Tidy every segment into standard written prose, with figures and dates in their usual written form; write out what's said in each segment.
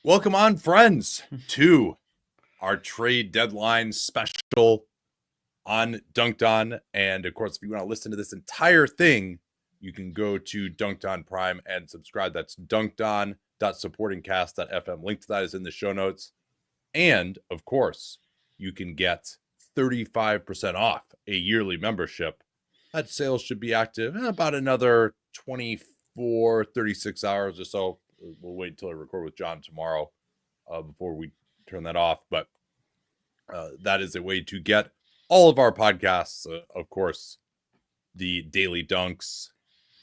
Welcome on, friends, to our trade deadline special on Dunc'd On. And of course, if you want to listen to this entire thing, you can go to Dunc'd On Prime and subscribe. That's duncdon.supportingcast.fm. Link to that is in the show notes. And of course, you can get 35% off a yearly membership. That sale should be active in about another 36 hours or so. We'll wait until I record with John tomorrow before we turn that off. But that is a way to get all of our podcasts. Of course, the daily dunks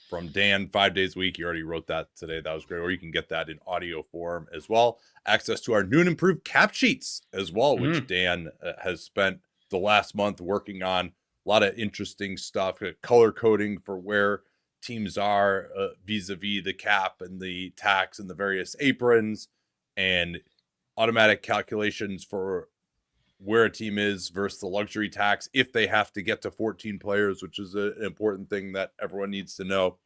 from Dan 5 days a week. You already wrote that today. That was great. Or you can get that in audio form as well. Access to our new and improved cap sheets as well, which Dan has spent the last month working on. A lot of interesting stuff, color coding for where teams are vis-a-vis the cap and the tax and the various aprons, and automatic calculations for where a team is versus the luxury tax if they have to get to 14 players, which is an important thing that everyone needs to know.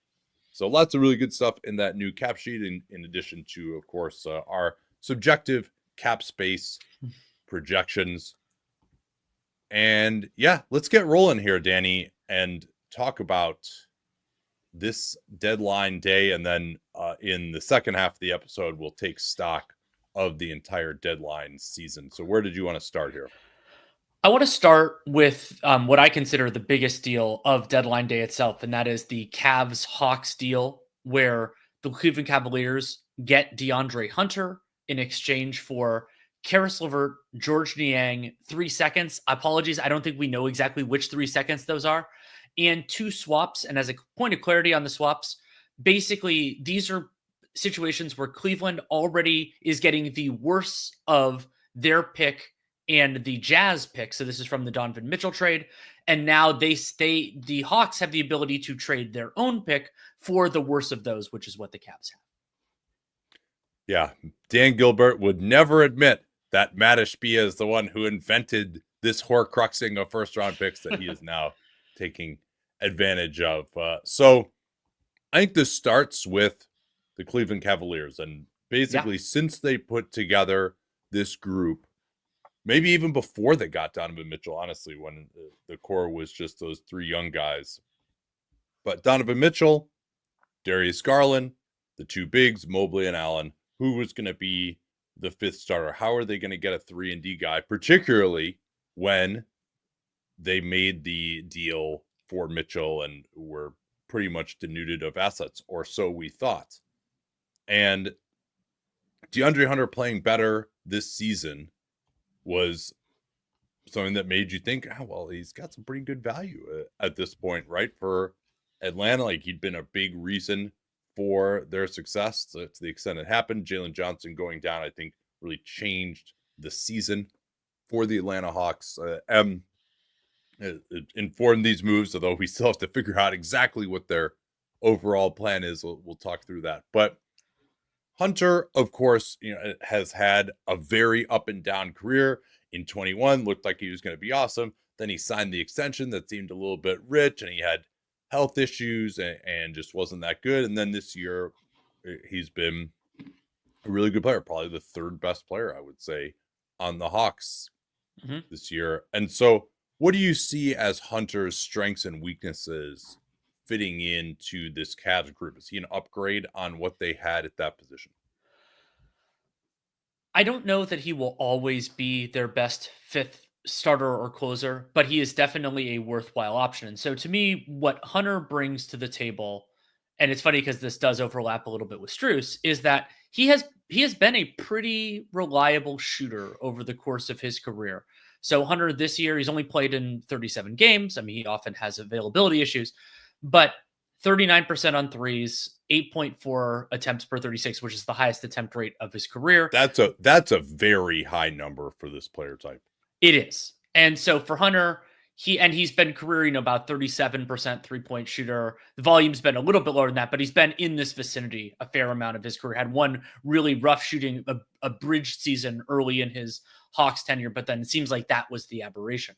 So lots of really good stuff in that new cap sheet, in addition to, of course, our subjective cap space projections. And yeah, let's get rolling here, Danny, and talk about this deadline day, and then in the second half of the episode, we'll take stock of the entire deadline season. So where did you want to start here? I want to start with what I consider the biggest deal of deadline day itself, and that is the Cavs-Hawks deal, where the Cleveland Cavaliers get DeAndre Hunter in exchange for Karis LeVert, George Niang, 3 seconds. Apologies, I don't think we know exactly which 3 seconds those are. And 2 swaps. And as a point of clarity on the swaps, basically these are situations where Cleveland already is getting the worst of their pick and the Jazz pick. So this is from the Donovan Mitchell trade. And now the Hawks have the ability to trade their own pick for the worst of those, which is what the Cavs have. Yeah, Dan Gilbert would never admit that Matt Ishbia is the one who invented this horcruxing of first-round picks that he is now taking advantage of. So I think this starts with the Cleveland Cavaliers. And basically, since they put together this group, maybe even before they got Donovan Mitchell, honestly, when the core was just those 3 young guys. But Donovan Mitchell, Darius Garland, the 2 bigs, Mobley and Allen, who was going to be the 5th starter? How are they going to get a 3-and-D guy, particularly when they made the deal for Mitchell and were pretty much denuded of assets, or so we thought. And DeAndre Hunter playing better this season was something that made you think, oh, well, he's got some pretty good value at this point, right? For Atlanta, like he'd been a big reason for their success to the extent it happened. Jalen Johnson going down, I think, really changed the season for the Atlanta Hawks. Informed these moves, although we still have to figure out exactly what their overall plan is. We'll talk through that. But Hunter, of course, has had a very up and down career. In 21, looked like he was going to be awesome. Then he signed the extension that seemed a little bit rich, and he had health issues and just wasn't that good. And then this year, he's been a really good player, probably the 3rd best player, I would say, on the Hawks this year. And so what do you see as Hunter's strengths and weaknesses fitting into this Cavs group? Is he an upgrade on what they had at that position? I don't know that he will always be their best 5th starter or closer, but he is definitely a worthwhile option. And so to me, what Hunter brings to the table, and it's funny because this does overlap a little bit with Strus, is that he has been a pretty reliable shooter over the course of his career. So Hunter this year, he's only played in 37 games. I mean, he often has availability issues, but 39% on threes, 8.4 attempts per 36, which is the highest attempt rate of his career. That's a very high number for this player type. It is. And so for Hunter, he's been careering about 37% 3-point shooter. The volume's been a little bit lower than that, but he's been in this vicinity a fair amount of his career. Had one really rough shooting, a bridged season early in his Hawks tenure, but then it seems like that was the aberration.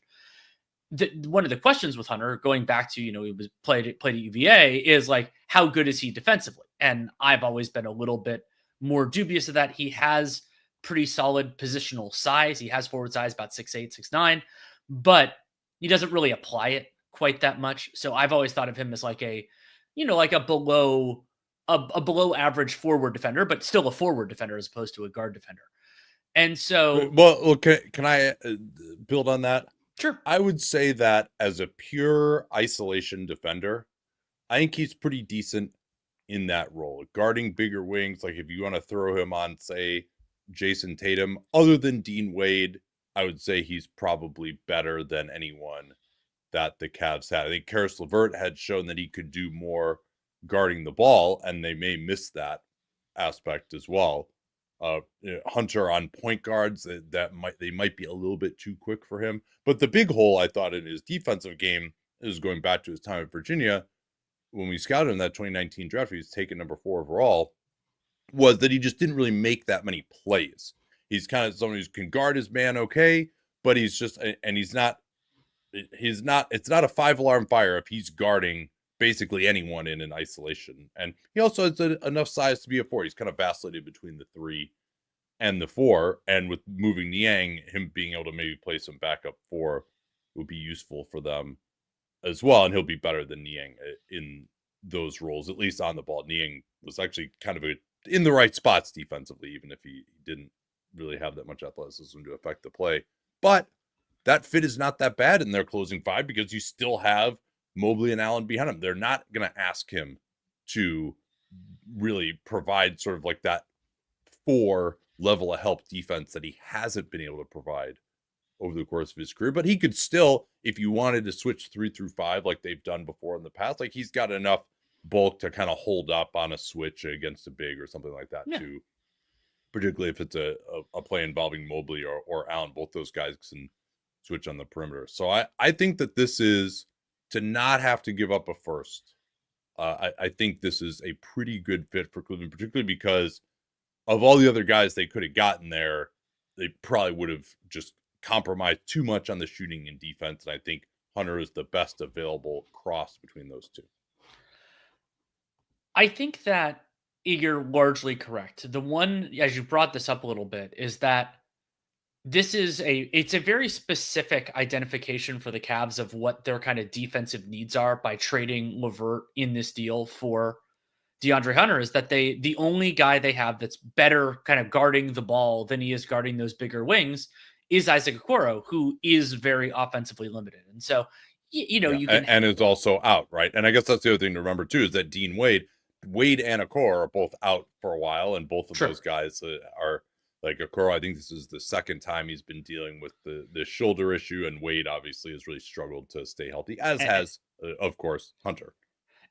One of the questions with Hunter, going back to, he was played at UVA, is like, how good is he defensively? And I've always been a little bit more dubious of that. He has pretty solid positional size. He has forward size, about 6'8", 6'9", but he doesn't really apply it quite that much. So I've always thought of him as like a, like a below average forward defender, but still a forward defender as opposed to a guard defender. And so, well, can I build on that? Sure. I would say that as a pure isolation defender, I think he's pretty decent in that role, guarding bigger wings. Like if you want to throw him on, say, Jason Tatum, other than Dean Wade, I would say he's probably better than anyone that the Cavs had. I think Karis LeVert had shown that he could do more guarding the ball, and they may miss that aspect as well. Hunter on point guards, they might be a little bit too quick for him. But the big hole I thought in his defensive game is going back to his time at Virginia when we scouted him in that 2019 draft. He was taken number 4 overall. Was that he just didn't really make that many plays. He's kind of someone who can guard his man okay, but he's just, and it's not a 5-alarm fire if he's guarding basically anyone in an isolation. And he also has enough size to be a 4. He's kind of vacillated between the 3 and the 4. And with moving Niang, him being able to maybe play some backup 4 would be useful for them as well. And he'll be better than Niang in those roles, at least on the ball. Niang was actually kind of in the right spots defensively, even if he didn't really have that much athleticism to affect the play. But that fit is not that bad in their closing 5 because you still have Mobley and Allen behind him. They're not going to ask him to really provide sort of like that 4 level of help defense that he hasn't been able to provide over the course of his career. But he could still, if you wanted to switch 3 through 5 like they've done before in the past, like he's got enough bulk to kind of hold up on a switch against a big or something like that too. Particularly if it's a play involving Mobley or Allen. Both those guys can switch on the perimeter. So I think that this is, to not have to give up a first, I think this is a pretty good fit for Cleveland, particularly because of all the other guys they could have gotten there, they probably would have just compromised too much on the shooting and defense. And I think Hunter is the best available cross between those two. I think that you're largely correct. The one, as you brought this up a little bit, is that it's a very specific identification for the Cavs of what their kind of defensive needs are by trading LeVert in this deal for DeAndre Hunter, is that the only guy they have that's better kind of guarding the ball than he is guarding those bigger wings is Isaac Okoro, who is very offensively limited. And so, you can... And is also out, right? And I guess that's the other thing to remember too, is that Dean Wade and Okoro are both out for a while, and both of those guys are... Like Okoro, I think this is the second time he's been dealing with the shoulder issue, and Wade obviously has really struggled to stay healthy, as has, of course, Hunter.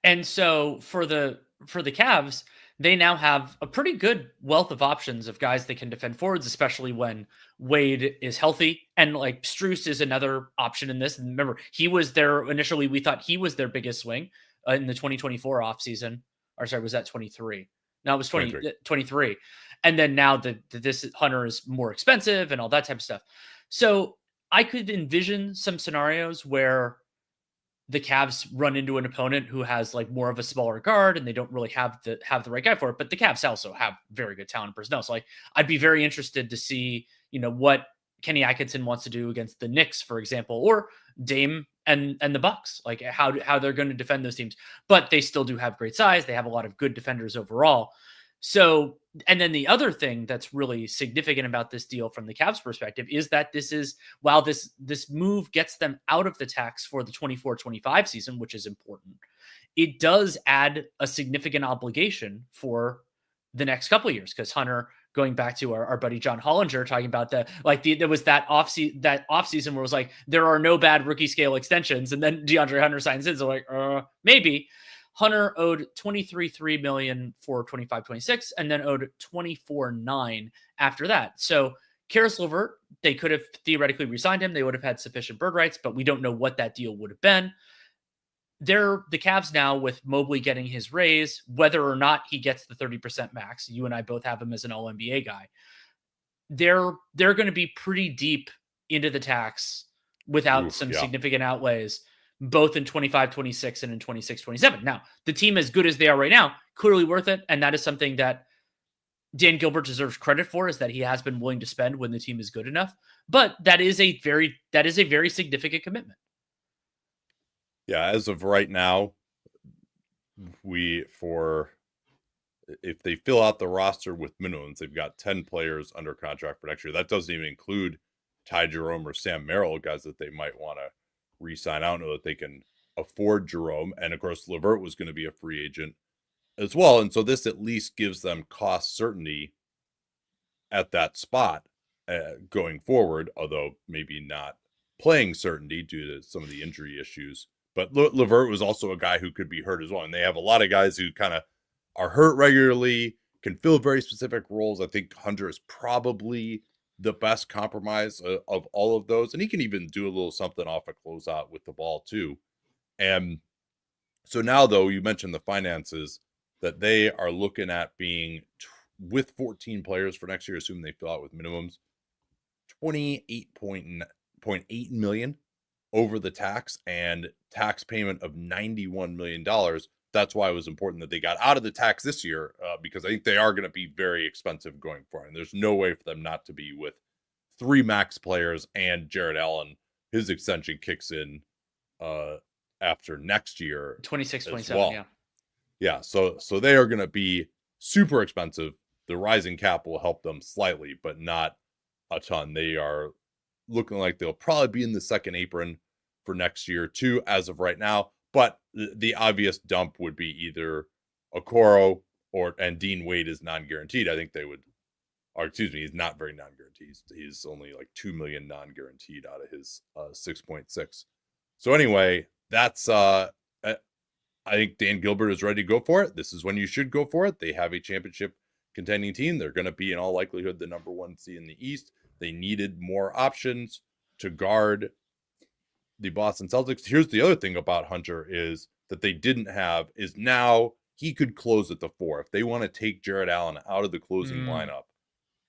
And so for the Cavs, they now have a pretty good wealth of options of guys that can defend forwards, especially when Wade is healthy. And like Strus is another option in this. And remember, he was initially, we thought he was their biggest swing in the 2024 offseason. Or sorry, was that 23? No, it was 23. And then now this Hunter is more expensive and all that type of stuff. So I could envision some scenarios where the Cavs run into an opponent who has like more of a smaller guard and they don't really have the right guy for it. But the Cavs also have very good talent and personnel. So like I'd be very interested to see, what Kenny Atkinson wants to do against the Knicks, for example, or Dame and the Bucks, like how they're going to defend those teams. But they still do have great size. They have a lot of good defenders overall. So, and then the other thing that's really significant about this deal from the Cavs perspective is that while this move gets them out of the tax for the 24-25 season, which is important, it does add a significant obligation for the next couple of years. Because Hunter, going back to our buddy John Hollinger, talking about there was that offseason where it was like, there are no bad rookie scale extensions. And then DeAndre Hunter signs in. So like, maybe. Hunter owed $23.3 million for 25-26, and then owed $24.9 million after that. So Karis LeVert, they could have theoretically re-signed him. They would have had sufficient bird rights, but we don't know what that deal would have been. The Cavs now, with Mobley getting his raise, whether or not he gets the 30% max, you and I both have him as an All-NBA guy, they're going to be pretty deep into the tax without significant outlays, both in 25-26 and in 26-27. Now, the team as good as they are right now, clearly worth it. And that is something that Dan Gilbert deserves credit for is that he has been willing to spend when the team is good enough. But that is a very significant commitment. Yeah, as of right now, if they fill out the roster with minimums, they've got 10 players under contract for next year. That doesn't even include Ty Jerome or Sam Merrill, guys that they might want to re-sign. I don't know that they can afford Jerome. And of course, LeVert was going to be a free agent as well. And so this at least gives them cost certainty at that spot going forward, although maybe not playing certainty due to some of the injury issues. But LeVert was also a guy who could be hurt as well. And they have a lot of guys who kind of are hurt regularly, can fill very specific roles. I think Hunter is probably the best compromise of all of those. And he can even do a little something off a closeout with the ball too. And so now, though, you mentioned the finances that they are looking at being with 14 players for next year, assuming they fill out with minimums, $28.8 million over the tax and tax payment of $91 million. That's why it was important that they got out of the tax this year, because I think they are going to be very expensive going forward. And there's no way for them not to be with 3 max players, and Jared Allen, his extension kicks in after next year. 26, 27, well. Yeah, so they are going to be super expensive. The rising cap will help them slightly, but not a ton. They are looking like they'll probably be in the second apron for next year too, as of right now. But the obvious dump would be either Okoro and Dean Wade is non-guaranteed. I think they would, or excuse me, he's not very non-guaranteed. He's only like $2 million non-guaranteed out of his 6.6. So anyway, that's I think Dan Gilbert is ready to go for it. This is when you should go for it. They have a championship contending team. They're going to be in all likelihood the number 1 seed in the East. They needed more options to guard the Boston Celtics. Here's the other thing about Hunter is that they didn't have is now he could close at the 4. If they want to take Jared Allen out of the closing lineup,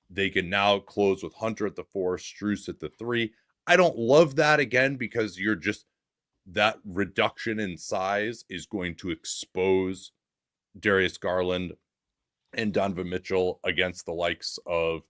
they can now close with Hunter at the 4, Strus at the 3. I don't love that again because you're just that reduction in size is going to expose Darius Garland and Donovan Mitchell against the likes of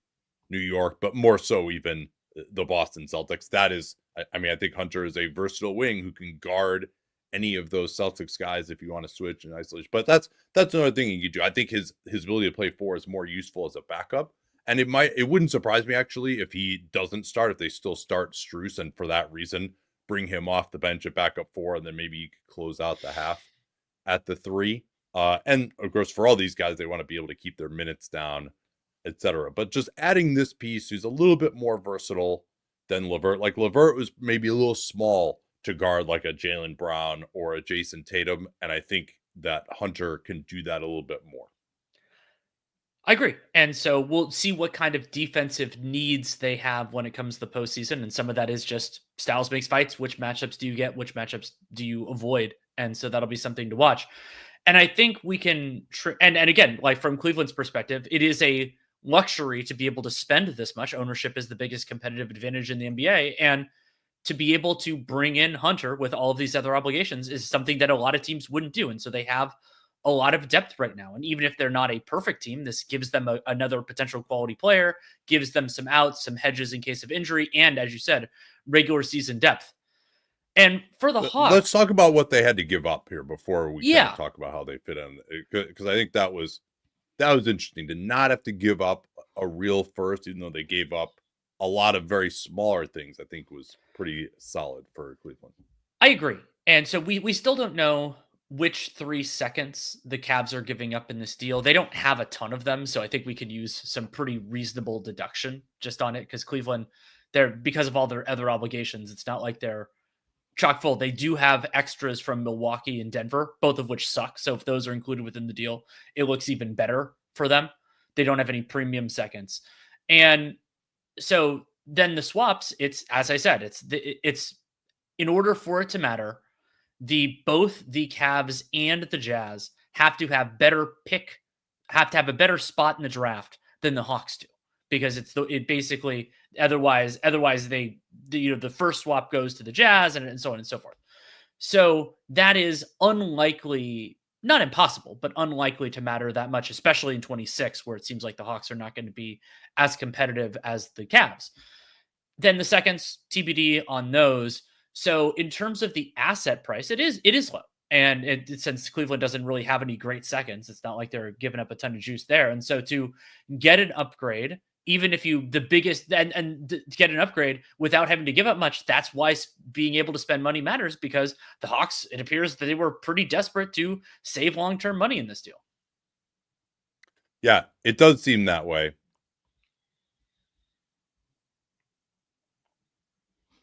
New York, but more so even the Boston Celtics. That is, I mean, I think Hunter is a versatile wing who can guard any of those Celtics guys if you want to switch in isolation. But that's another thing he could do. I think his ability to play 4 is more useful as a backup. And it wouldn't surprise me actually if he doesn't start, if they still start Strus, and for that reason bring him off the bench at backup 4, and then maybe you could close out the half at the 3. And of course, for all these guys, they want to be able to keep their minutes down, etc. But just adding this piece who's a little bit more versatile than LeVert. Like LeVert was maybe a little small to guard like a Jaylen Brown or a Jason Tatum. And I think that Hunter can do that a little bit more. I agree. And so we'll see what kind of defensive needs they have when it comes to the postseason. And some of that is just styles makes fights. Which matchups do you get? Which matchups do you avoid? And so that'll be something to watch. And I think we can, and again, like from Cleveland's perspective, it is a luxury to be able to spend this much. Ownership is the biggest competitive advantage in the NBA. And to be able to bring in Hunter with all of these other obligations is something that a lot of teams wouldn't do. And so they have a lot of depth right now. And even if they're not a perfect team, this gives them another potential quality player, gives them some outs, some hedges in case of injury, and as you said, regular season depth. And for the Hawks, let's talk about what they had to give up here before we kind of talk about how they fit in, because I think that was interesting to not have to give up a real first, even though they gave up a lot of very smaller things. I think was pretty solid for Cleveland. I agree. And so we still don't know which 3 seconds the Cavs are giving up in this deal. They don't have a ton of them, so I think we could use some pretty reasonable deduction just on it, because Cleveland, because of all their other obligations, it's not like they're chock full. They do have extras from Milwaukee and Denver, both of which suck. So if those are included within the deal, it looks even better for them. They don't have any premium seconds. And so then the swaps, it's, as I said, it's in order for it to matter, both the Cavs and the Jazz have to have a better spot in the draft than the Hawks do, because it basically otherwise the first swap goes to the Jazz and so on and so forth. So that is unlikely, not impossible, but unlikely to matter that much, especially in 26, where it seems like the Hawks are not going to be as competitive as the Cavs. Then the seconds, TBD on those. So in terms of the asset price, it is low. And since Cleveland doesn't really have any great seconds, it's not like they're giving up a ton of juice there. And so to get an upgrade, even if you get an upgrade without having to give up much, that's why being able to spend money matters, because the Hawks, it appears that they were pretty desperate to save long-term money in this deal. Yeah, it does seem that way.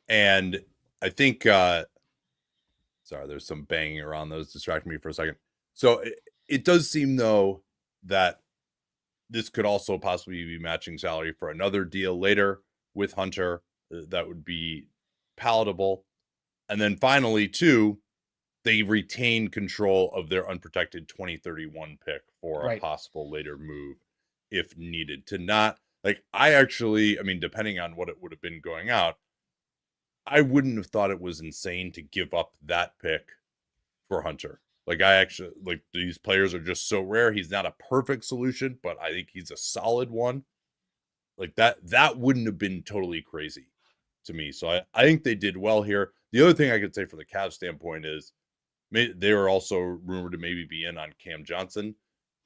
And I think, sorry, there's some banging around those distracting me for a second. So it does seem, though, that this could also possibly be matching salary for another deal later with Hunter. That would be palatable. And then finally, too, they retain control of their unprotected 2031 pick for a possible later move if needed. To not, like, I mean, depending on what it would have been going out, I wouldn't have thought it was insane to give up that pick for Hunter. Like, these players are just so rare. He's not a perfect solution, but I think he's a solid one. Like, that wouldn't have been totally crazy to me. So I think they did well here. The other thing I could say from the Cavs standpoint is they were also rumored to maybe be in on Cam Johnson.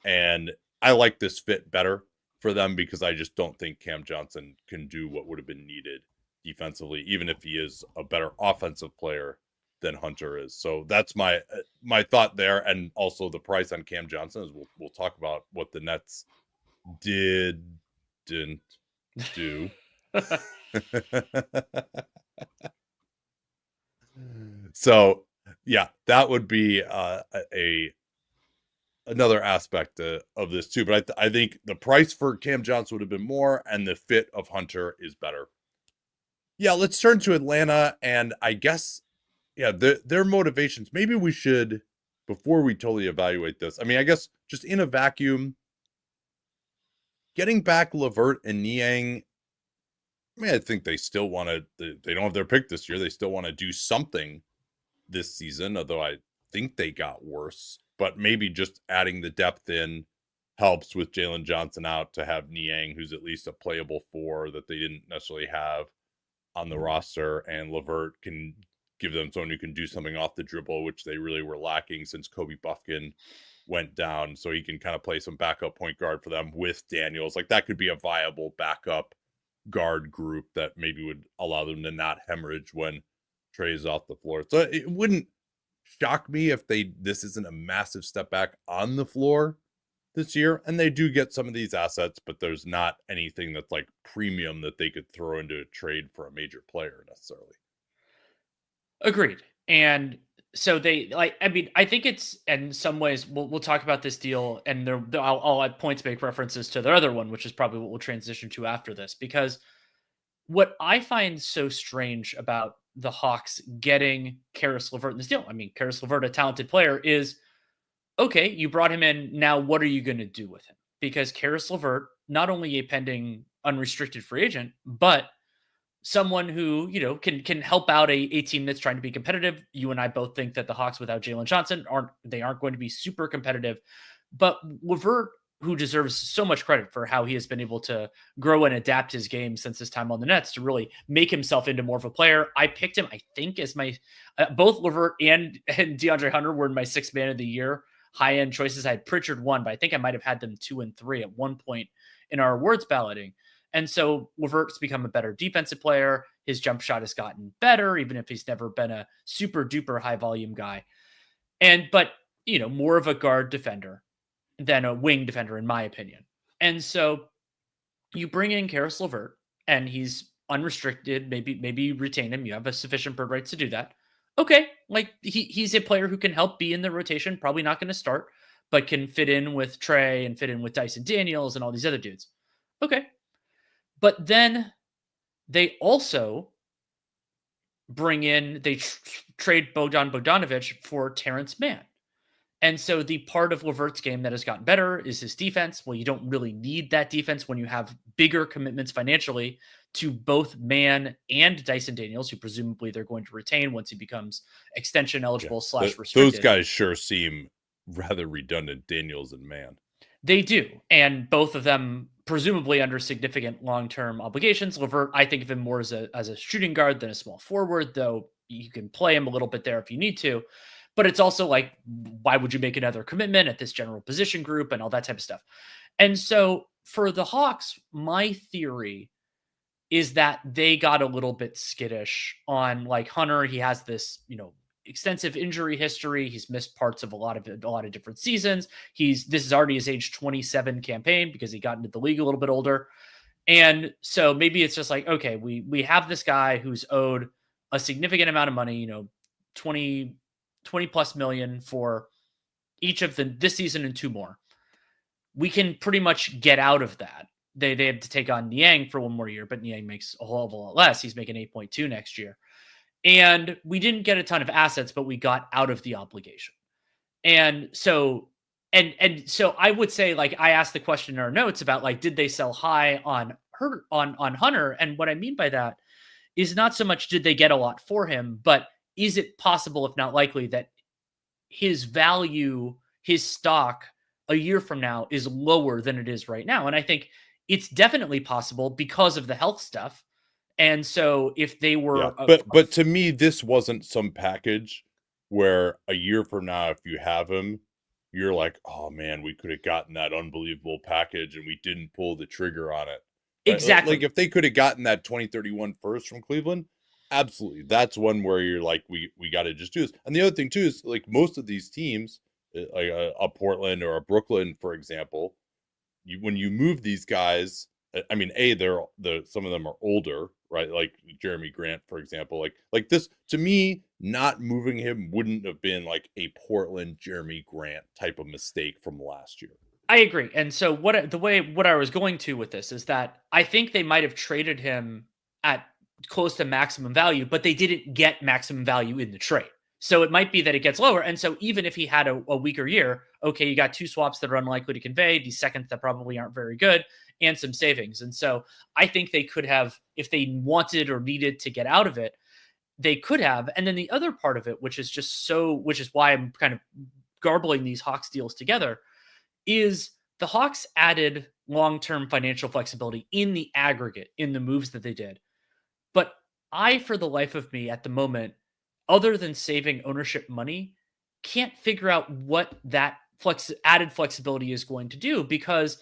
And I like this fit better for them because I just don't think Cam Johnson can do what would have been needed defensively, even if he is a better offensive player than Hunter is. So that's my thought there. And also the price on Cam Johnson is we'll talk about what the Nets didn't do. So yeah, that would be another aspect of this too. But I think the price for Cam Johnson would have been more, and the fit of Hunter is better. Yeah, let's turn to Atlanta, and I guess, yeah, their motivations. Maybe we should, before we totally evaluate this, I mean, I guess just in a vacuum, getting back LeVert and Niang, I mean, I think they still want to, they don't have their pick this year. They still want to do something this season, although I think they got worse. But maybe just adding the depth in helps with Jalen Johnson out to have Niang, who's at least a playable 4 that they didn't necessarily have on the roster, and LeVert can give them someone who can do something off the dribble, which they really were lacking since Kobe Buffkin went down. So he can kind of play some backup point guard for them with Daniels. Like, that could be a viable backup guard group that maybe would allow them to not hemorrhage when Trey's off the floor. So it wouldn't shock me if this isn't a massive step back on the floor this year. And they do get some of these assets, but there's not anything that's like premium that they could throw into a trade for a major player necessarily. Agreed. And so they, like, I mean, I think it's, in some ways, we'll talk about this deal, and I'll at points make references to their other one, which is probably what we'll transition to after this, because what I find so strange about the Hawks getting Caris LeVert in this deal, I mean, Caris LeVert, a talented player, is, okay, you brought him in. Now, what are you going to do with him? Because Caris LeVert, not only a pending unrestricted free agent, but someone who, you know, can help out a team that's trying to be competitive. You and I both think that the Hawks without Jalen Johnson aren't going to be super competitive. But LeVert, who deserves so much credit for how he has been able to grow and adapt his game since his time on the Nets to really make himself into more of a player. I picked him, I think, as my both LeVert and DeAndre Hunter were in my 6th man of the year high-end choices. I had Pritchard 1, but I think I might have had them 2 and 3 at one point in our awards balloting. And so LeVert's become a better defensive player. His jump shot has gotten better, even if he's never been a super duper high volume guy. But, you know, more of a guard defender than a wing defender, in my opinion. And so you bring in Caris LeVert, and he's unrestricted. Maybe you retain him. You have a sufficient bird rights to do that. Okay, like he's a player who can help be in the rotation. Probably not going to start, but can fit in with Trey and fit in with Dyson Daniels and all these other dudes. Okay. But then they also bring in, they trade Bogdan Bogdanovic for Terance Mann. And so the part of LeVert's game that has gotten better is his defense. Well, you don't really need that defense when you have bigger commitments financially to both Mann and Dyson Daniels, who presumably they're going to retain once he becomes extension eligible / restricted. Those guys sure seem rather redundant Daniels and Mann. They do, and both of them presumably under significant long-term obligations. LeVert, I think of him more as a shooting guard than a small forward, though you can play him a little bit there if you need to. But it's also like, why would you make another commitment at this general position group and all that type of stuff? And so for the Hawks, my theory is that they got a little bit skittish on like Hunter. He has this, extensive injury history. He's missed parts of a lot of different seasons. This is already his age 27 campaign because he got into the league a little bit older. And so maybe it's just like, okay, we have this guy who's owed a significant amount of money, 20 plus million for each of this season and 2 more. We can pretty much get out of that. They have to take on Niang for 1 more year, but Niang makes a whole lot less. He's making 8.2 next year. And we didn't get a ton of assets, but we got out of the obligation. And so, so I would say, like, I asked the question in our notes about, like, did they sell high on Hunter? And what I mean by that is not so much did they get a lot for him, but is it possible, if not likely, that his value, his stock a year from now is lower than it is right now? And I think it's definitely possible because of the health stuff. And so if they were, but to me, this wasn't some package where a year from now, if you have him, you're like, oh man, we could have gotten that unbelievable package and we didn't pull the trigger on it. Right? Exactly. Like if they could have gotten that 2031 first from Cleveland, absolutely. That's one where you're like, we got to just do this. And the other thing too is, like, most of these teams, like a Portland or a Brooklyn, for example, when you move these guys, I mean, some of them are older, right? Like Jeremy Grant, for example. Like this, to me, not moving him wouldn't have been like a Portland Jeremy Grant type of mistake from last year. I agree. And so what I was going to with this is that I think they might have traded him at close to maximum value, but they didn't get maximum value in the trade. So it might be that it gets lower. And so even if he had a weaker year, okay, you got 2 swaps that are unlikely to convey, these seconds that probably aren't very good, and some savings. And so I think they could have, if they wanted or needed to get out of it, they could have. And then the other part of it, which is why I'm kind of garbling these Hawks deals together, is the Hawks added long-term financial flexibility in the aggregate in the moves that they did. But I, for the life of me at the moment, other than saving ownership money, can't figure out what that added flexibility is going to do, because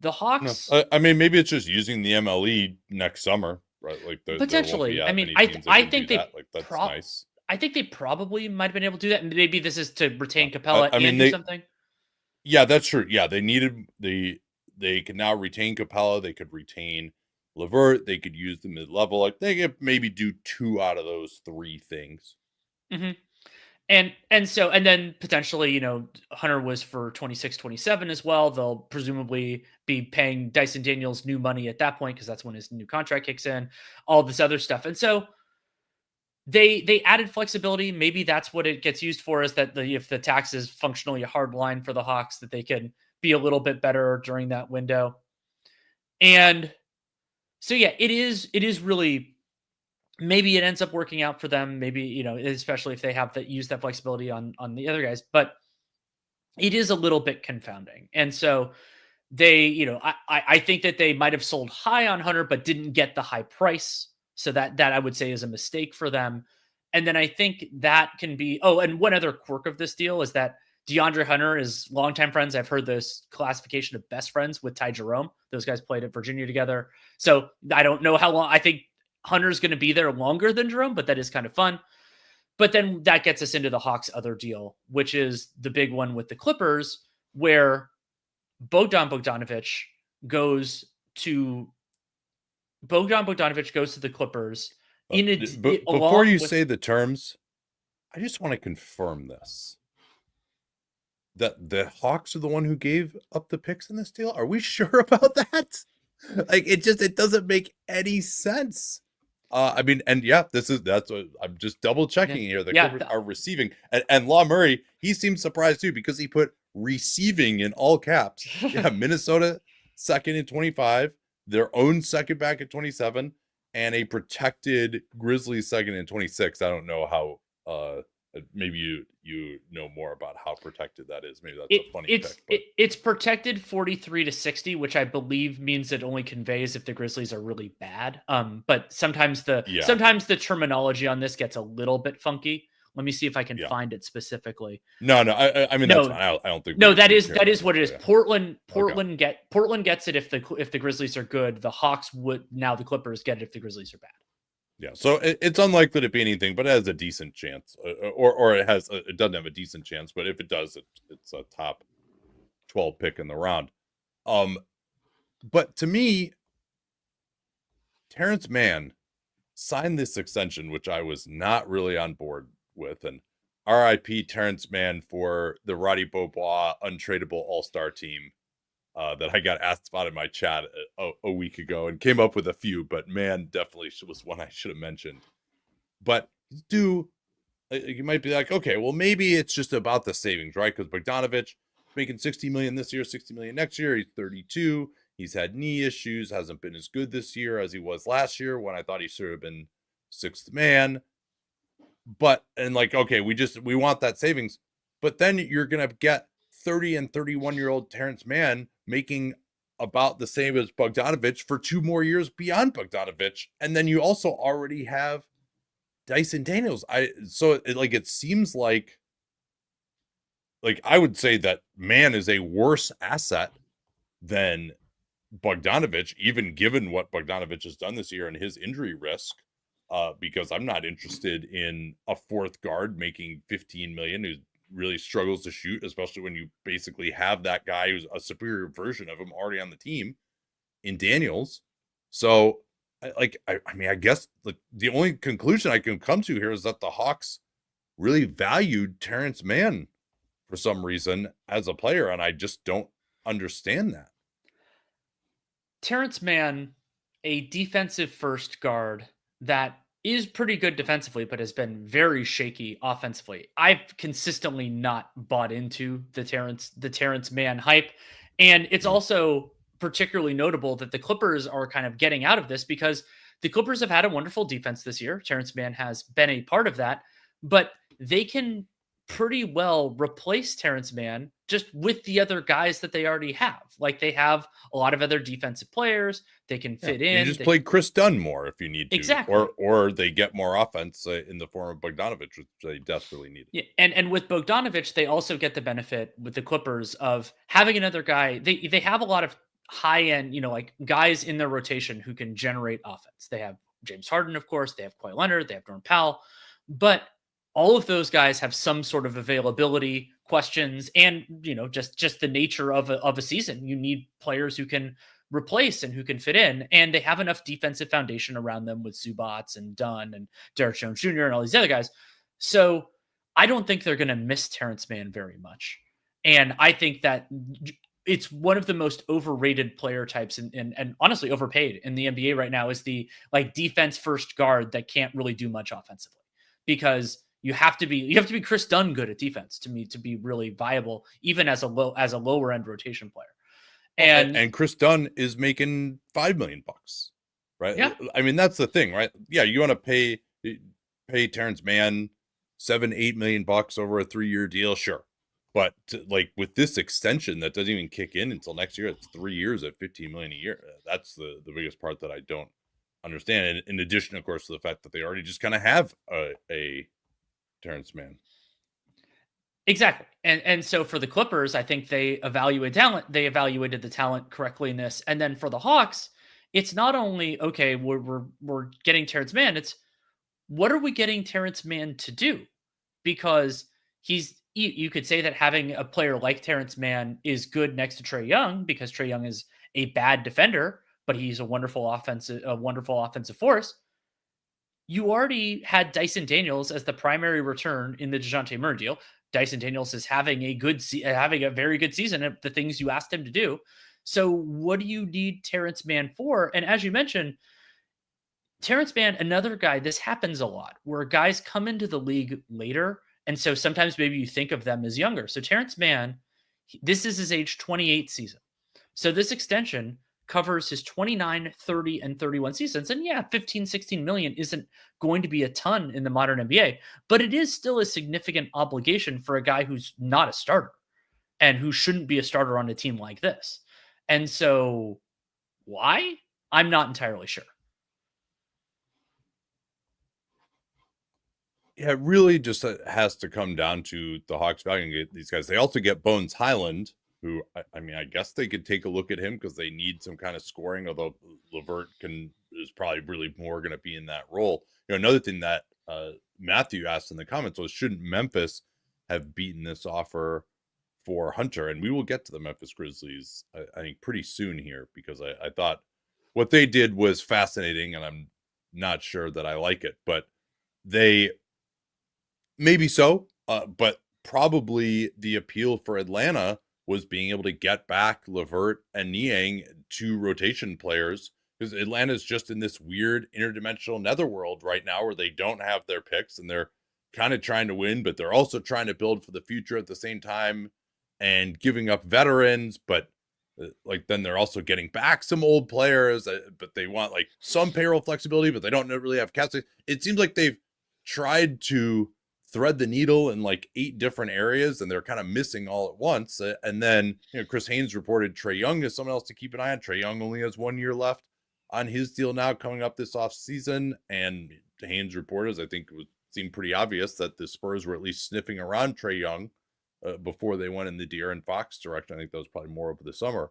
the Hawks... No, I mean, maybe it's just using the MLE next summer, right? Like potentially. I mean, I think that's nice. I think they probably might have been able to do that. And maybe this is to retain Capella and do something. Yeah, that's true. Yeah, they can now retain Capella. They could retain LeVert. They could use the mid-level. Like, they could maybe do 2 out of those 3 things. Mm-hmm. And then potentially, Hunter was for 26, 27 as well. They'll presumably be paying Dyson Daniels new money at that point, because that's when his new contract kicks in, all this other stuff. And so they added flexibility. Maybe that's what it gets used for, is that if the tax is functionally a hard line for the Hawks, that they can be a little bit better during that window. And so, yeah, it is really, maybe it ends up working out for them. Maybe, especially if they have use that flexibility on the other guys, but it is a little bit confounding. And so they, I think that they might have sold high on Hunter, but didn't get the high price. So that I would say is a mistake for them. And then I think that can be, and one other quirk of this deal is that DeAndre Hunter is longtime friends. I've heard this classification of best friends with Ty Jerome. Those guys played at Virginia together. So I don't know how long. I think Hunter's going to be there longer than Jerome, but that is kind of fun. But then that gets us into the Hawks' other deal, which is the big one with the Clippers, where Bogdan Bogdanovic goes to the Clippers. Before you say the terms, I just want to confirm this. That the Hawks are the one who gave up the picks in this deal? Are we sure about that? Like, it doesn't make any sense. I mean, and yeah, that's what I'm just double checking here. The Clippers are receiving, and Law Murray, he seems surprised too, because he put receiving in all caps. Yeah, Minnesota second in 25, their own second back at 27, and a protected Grizzlies second in 26. I don't know how Maybe you know more about how protected that is. Maybe that's a funny pick. But It's protected 43 to 60, which I believe means it only conveys if the Grizzlies are really bad. But sometimes the terminology on this gets a little bit funky. Let me see if I can find it specifically. No, I mean, that's fine. I don't think. No, that is what it is. Yeah. Portland gets it if the Grizzlies are good. The Hawks would, now the Clippers get it if the Grizzlies are bad. Yeah, so it's unlikely to be anything, but it has a decent chance, or it doesn't have a decent chance, but if it does, it's a top 12 pick in the round. But to me, Terance Mann signed this extension, which I was not really on board with, and RIP Terance Mann for the Roddy Beaubois untradeable all-star team that I got asked about in my chat a week ago, and came up with a few, but Mann definitely was one I should have mentioned. But you might be like, okay, well, maybe it's just about the savings, right? Because Bogdanovic making $60 million this year, $60 million next year. He's 32. He's had knee issues, hasn't been as good this year as he was last year, when I thought he should have been sixth man. But, and like, okay, we want that savings. But then you're going to get 30 and 31-year-old Terance Mann making about the same as Bogdanovic for 2 more years beyond Bogdanovic. And then you also already have Dyson Daniels. It seems like I would say that Mann is a worse asset than Bogdanovic, even given what Bogdanovic has done this year and his injury risk. Because I'm not interested in a fourth guard making $15 million who really struggles to shoot, especially when you basically have that guy who's a superior version of him already on the team in Daniels. So, I guess the only conclusion I can come to here is that the Hawks really valued Terance Mann for some reason as a player, and I just don't understand that. Terance Mann, a defensive first guard that is pretty good defensively, but has been very shaky offensively. I've consistently not bought into the Terance Mann hype. And it's also particularly notable that the Clippers are kind of getting out of this, because the Clippers have had a wonderful defense this year. Terance Mann has been a part of that, but they can pretty well replace Terance Mann just with the other guys that they already have. Like, they have a lot of other defensive players. They can fit in. You just play Chris Dunn more if you need to. Exactly. Or they get more offense in the form of Bogdanovic, which they desperately need. Yeah, and with Bogdanovic, they also get the benefit with the Clippers of having another guy. They have a lot of high-end, like guys in their rotation who can generate offense. They have James Harden, of course. They have Kawhi Leonard. They have Norman Powell. But all of those guys have some sort of availability questions, and just the nature of a season. You need players who can replace and who can fit in, and they have enough defensive foundation around them with Zubats and Dunn and Derek Jones Jr. and all these other guys. So I don't think they're going to miss Terance Mann very much, and I think that it's one of the most overrated player types and honestly overpaid in the NBA right now, is the defense first guard that can't really do much offensively, because you have to be Chris Dunn good at defense to be really viable, even as a lower end rotation player. And Chris Dunn is making $5 million, right? Yeah. I mean, that's the thing, right? Yeah, you want to pay Terance Mann $7-8 million over a 3-year deal, sure. But with this extension that doesn't even kick in until next year, it's 3 years at $15 million a year. That's the biggest part that I don't understand. And in addition, of course, to the fact that they already just kind of have a Terance Mann. Exactly. And so for the Clippers, I think they evaluated the talent correctly in this. And then for the Hawks, it's not only, okay, we're getting Terance Mann, it's what are we getting Terance Mann to do? Because you could say that having a player like Terance Mann is good next to Trae Young, because Trae Young is a bad defender, but he's a wonderful offensive force. You already had Dyson Daniels as the primary return in the DeJounte Murray deal. Dyson Daniels is having a very good season at the things you asked him to do. So what do you need Terance Mann for? And as you mentioned, Terance Mann, another guy, this happens a lot, where guys come into the league later, and so sometimes maybe you think of them as younger. So Terance Mann, this is his age 28 season. So this extension covers his 29, 30, and 31 seasons. And yeah, 15, 16 million isn't going to be a ton in the modern NBA, but it is still a significant obligation for a guy who's not a starter and who shouldn't be a starter on a team like this. And so why? I'm not entirely sure. Yeah, it really just has to come down to the Hawks valuing these guys. They also get Bones Highland, who, I mean, I guess they could take a look at him because they need some kind of scoring, although LeVert is probably really more going to be in that role. Another thing that Matthew asked in the comments was, shouldn't Memphis have beaten this offer for Hunter? And we will get to the Memphis Grizzlies, I think, pretty soon here, because I thought what they did was fascinating, and I'm not sure that I like it, but they... Maybe so, but probably the appeal for Atlanta was being able to get back LeVert and Niang, two rotation players, because Atlanta's just in this weird interdimensional netherworld right now where they don't have their picks and they're kind of trying to win, but they're also trying to build for the future at the same time and giving up veterans, but then they're also getting back some old players, but they want like some payroll flexibility, but they don't really have cap space. It seems like they've tried to thread the needle in like 8 different areas and they're kind of missing all at once. And then, Chris Haynes reported Trae Young is someone else to keep an eye on. Trae Young only has 1 year left on his deal now coming up this off season. And Haynes reported, I think it seemed pretty obvious that the Spurs were at least sniffing around Trae Young before they went in the De'Aaron Fox direction. I think that was probably more over the summer.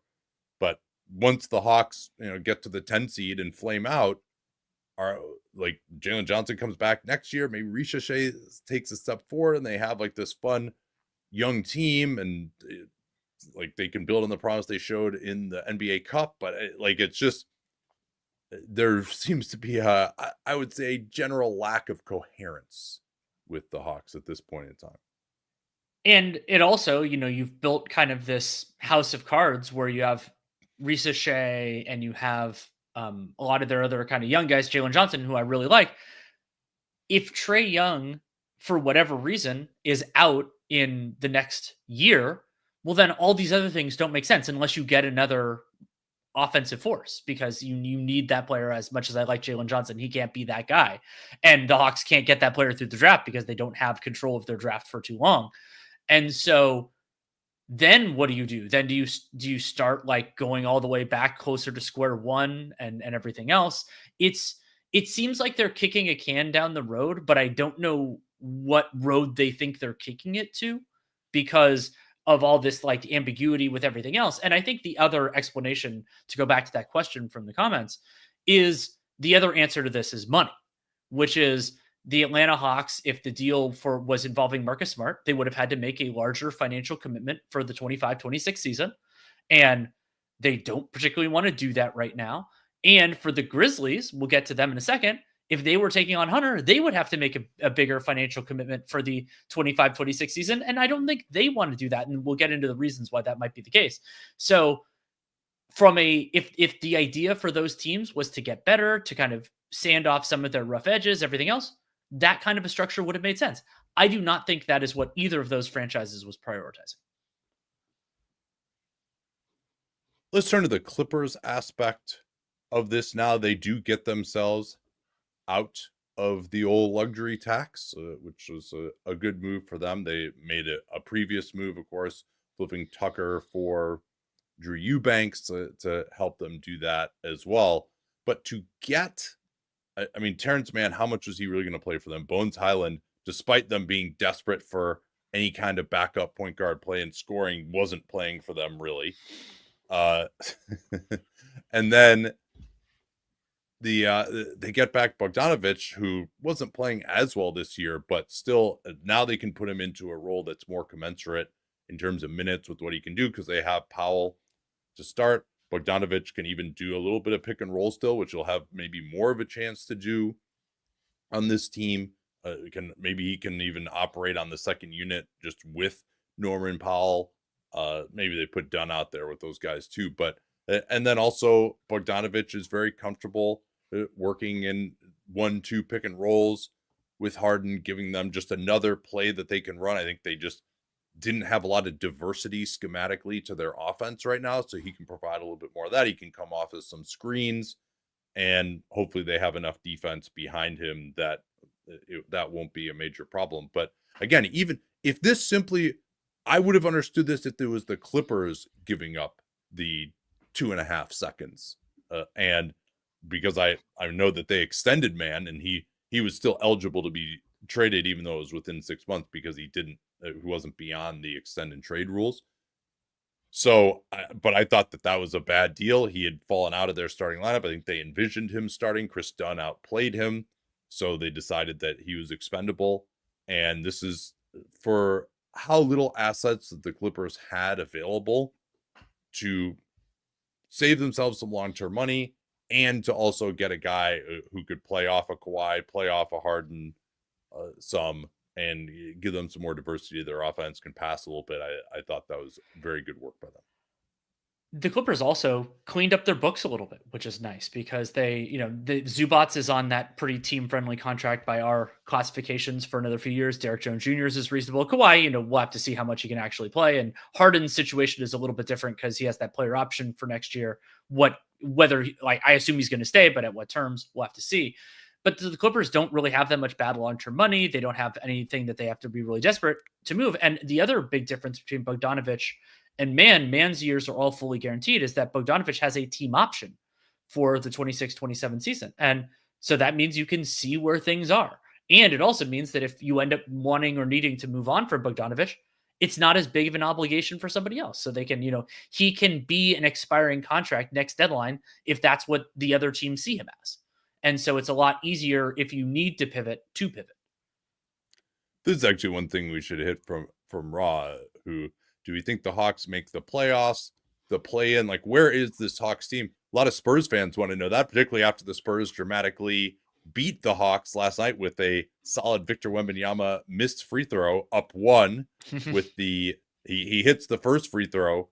But once the Hawks, get to the 10 seed and flame out, are like Jalen Johnson comes back next year, maybe Ricochet takes a step forward and they have like this fun young team and like they can build on the promise they showed in the NBA Cup. But it's just, there seems to be I would say, general lack of coherence with the Hawks at this point in time. And it also, you've built kind of this house of cards where you have Ricochet and you have a lot of their other kind of young guys, Jalen Johnson, who I really like. If Trae Young, for whatever reason, is out in the next year, well, then all these other things don't make sense unless you get another offensive force, because you need that player. As much as I like Jalen Johnson, he can't be that guy. And the Hawks can't get that player through the draft because they don't have control of their draft for too long. And so then what do? Then do you start like going all the way back closer to square one and everything else? It seems like they're kicking a can down the road, but I don't know what road they think they're kicking it to because of all this like ambiguity with everything else. And I think the other explanation, to go back to that question from the comments, is the other answer to this is money, which is the Atlanta Hawks, if the deal was involving Marcus Smart, they would have had to make a larger financial commitment for the 25-26 season. And they don't particularly want to do that right now. And for the Grizzlies, we'll get to them in a second, if they were taking on Hunter, they would have to make a bigger financial commitment for the 25-26 season. And I don't think they want to do that. And we'll get into the reasons why that might be the case. So if the idea for those teams was to get better, to kind of sand off some of their rough edges, everything else, that kind of a structure would have made sense. I do not think that is what either of those franchises was prioritizing. Let's turn to the Clippers aspect of this now. They do get themselves out of the old luxury tax, which was a good move for them. They made a previous move, of course, flipping Tucker for Drew Eubanks to help them do that as well. But to get... I mean, Terance Mann, how much was he really going to play for them? Bones Highland, despite them being desperate for any kind of backup point guard play and scoring, wasn't playing for them really. And then they get back Bogdanovic, who wasn't playing as well this year, but still now they can put him into a role that's more commensurate in terms of minutes with what he can do, because they have Powell to start. Bogdanovic can even do a little bit of pick and roll still, which he'll have maybe more of a chance to do on this team. Maybe he can even operate on the second unit just with Norman Powell. Maybe they put Dunn out there with those guys too. But and then also Bogdanovic is very comfortable working in 1-2 pick and rolls with Harden, giving them just another play that they can run. I think didn't have a lot of diversity schematically to their offense right now, so he can provide a little bit more of that. He can come off as some screens, and hopefully they have enough defense behind him that that won't be a major problem. But again, even if this simply, I would have understood this if it was the Clippers giving up the 2.5 seconds, and because I know that they extended Mann, and he was still eligible to be traded even though it was within 6 months because he wasn't beyond the extend and trade rules. So, but I thought that was a bad deal. He had fallen out of their starting lineup. I think they envisioned him starting. Chris Dunn outplayed him, so they decided that he was expendable. And this is for how little assets that the Clippers had available to save themselves some long-term money and to also get a guy who could play off a Kawhi, play off a Harden some, and give them some more diversity to their offense, can pass a little bit. I thought that was very good work by them. The Clippers also cleaned up their books a little bit, which is nice because the Zubats is on that pretty team-friendly contract by our classifications for another few years. Derek Jones Jr.'s is reasonable. Kawhi, we'll have to see how much he can actually play. And Harden's situation is a little bit different because he has that player option for next year. I assume he's going to stay, but at what terms, we'll have to see. But the Clippers don't really have that much bad long-term money. They don't have anything that they have to be really desperate to move. And the other big difference between Bogdanovic and Mann's years are all fully guaranteed, is that Bogdanovic has a team option for the 26-27 season. And so that means you can see where things are. And it also means that if you end up wanting or needing to move on from Bogdanovic, it's not as big of an obligation for somebody else. So they can, he can be an expiring contract next deadline if that's what the other teams see him as. And so it's a lot easier if you need to pivot. This is actually one thing we should hit from Raw, who, do we think the Hawks make the playoffs, the play-in? Like, where is this Hawks team? A lot of Spurs fans want to know that, particularly after the Spurs dramatically beat the Hawks last night with a solid Victor Wembanyama missed free throw, up one with he hits the first free throw.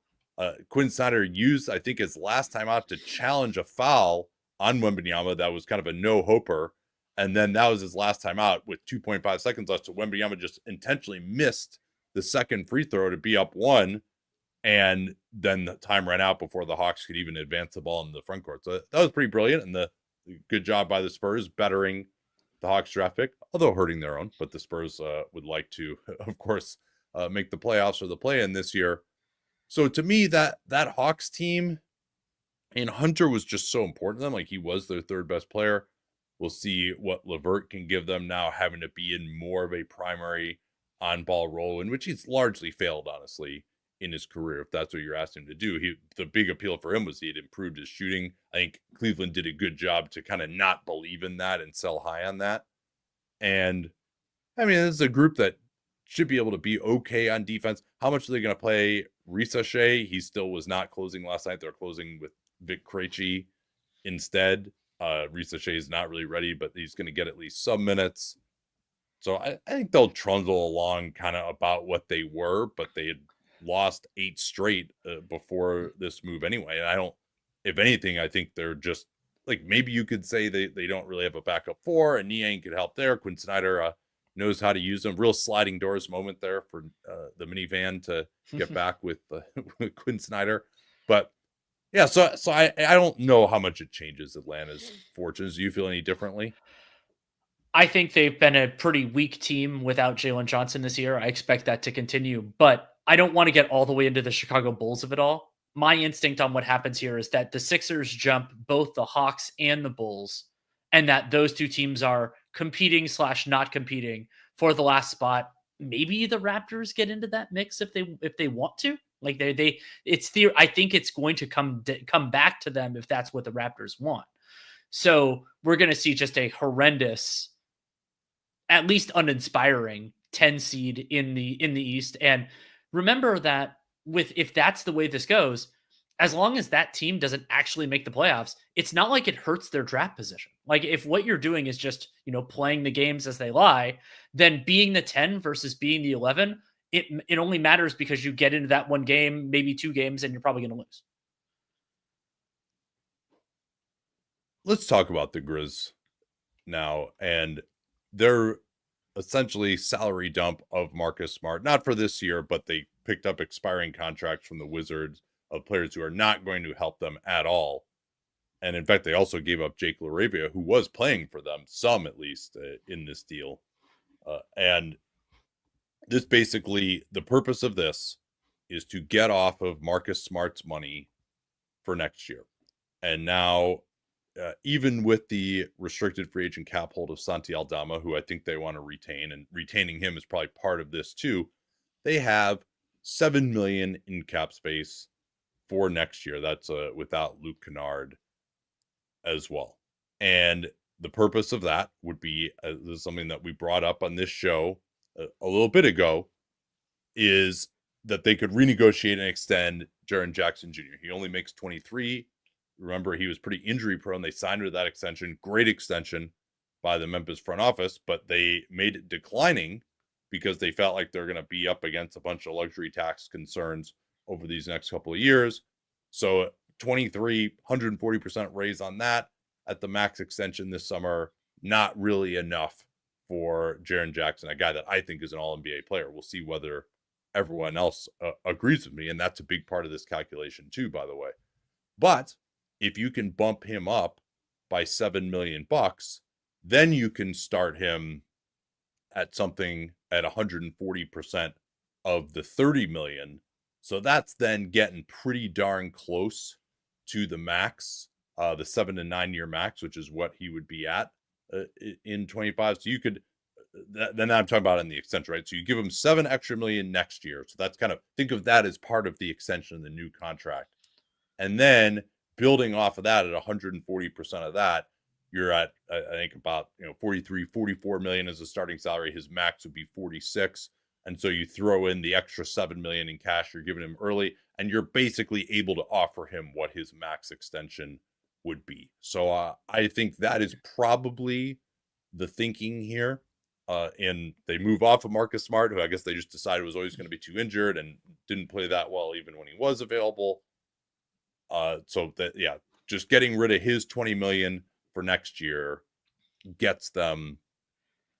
Quinn Snyder used, I think, his last time out to challenge a foul on Wembanyama that was kind of a no-hoper. And then that was his last time out with 2.5 seconds left. So Wembanyama just intentionally missed the second free throw to be up one, and then the time ran out before the Hawks could even advance the ball in the front court. So that was pretty brilliant, and the good job by the Spurs bettering the Hawks draft pick, although hurting their own. But the Spurs would like to, of course, make the playoffs or the play-in this year. So to me, that Hawks team, and Hunter was just so important to them. Like, he was their third best player. We'll see what LeVert can give them now, having to be in more of a primary on-ball role, in which he's largely failed, honestly, in his career, if that's what you're asking him to do. The big appeal for him was he had improved his shooting. I think Cleveland did a good job to kind of not believe in that and sell high on that. And, I mean, this is a group that should be able to be okay on defense. How much are they going to play Ricochet? He still was not closing last night. They're closing with Vic Krejci instead. Ricochet is not really ready, but he's going to get at least some minutes. So I think they'll trundle along kind of about what they were, but they had lost 8 straight before this move anyway. And if anything, I think they're just, like, maybe you could say they don't really have a backup 4, and Niang could help there. Quinn Snyder knows how to use them. Real sliding doors moment there for the minivan to get back with Quinn Snyder. But yeah, so I don't know how much it changes Atlanta's fortunes. Do you feel any differently? I think they've been a pretty weak team without Jalen Johnson this year. I expect that to continue, but I don't want to get all the way into the Chicago Bulls of it all. My instinct on what happens here is that the Sixers jump both the Hawks and the Bulls, and that those two teams are competing / not competing for the last spot. Maybe the Raptors get into that mix if they want to. Like I think it's going to come back to them if that's what the Raptors want. So we're going to see just a horrendous, at least uninspiring 10 seed in the East. And remember that if that's the way this goes, as long as that team doesn't actually make the playoffs, it's not like it hurts their draft position. Like, if what you're doing is just, playing the games as they lie, then being the 10 versus being the 11, it only matters because you get into that one game, maybe 2 games, and you're probably going to lose. Let's talk about the Grizz now, and they're essentially salary dump of Marcus Smart, not for this year, but they picked up expiring contracts from the Wizards of players who are not going to help them at all. And in fact, they also gave up Jake LaRavia, who was playing for them, some at least, in this deal. And this basically, the purpose of this is to get off of Marcus Smart's money for next year. And now, even with the restricted free agent cap hold of Santi Aldama, who I think they want to retain, and retaining him is probably part of this too, they have $7 million in cap space for next year. That's without Luke Kennard as well. And the purpose of that would be, this is something that we brought up on this show a little bit ago, is that they could renegotiate and extend Jaren Jackson Jr. He only makes 23. Remember, he was pretty injury prone. They signed her that extension, great extension by the Memphis front office, but they made it declining because they felt like they're going to be up against a bunch of luxury tax concerns over these next couple of years. So 23, 140% raise on that at the max extension this summer, not really enough for Jaren Jackson, a guy that I think is an all-NBA player. We'll see whether everyone else agrees with me, and that's a big part of this calculation too, by the way. But if you can bump him up by $7 million, then you can start him at something at 140% of the $30 million. So that's then getting pretty darn close to the max, the 7 to 9 year max, which is what he would be at in 25. So you could, then I'm talking about in the extension, right? So you give him $7 extra million next year. So that's kind of, think of that as part of the extension of the new contract. And then building off of that at 140% of that, you're at, I think, about 43, 44 million as a starting salary. His max would be 46. And so you throw in the extra $7 million in cash you're giving him early, and you're basically able to offer him what his max extension would be. So I think that is probably the thinking here. And they move off of Marcus Smart, who I guess they just decided was always going to be too injured and didn't play that well even when he was available. So that, yeah, just getting rid of his 20 million for next year gets them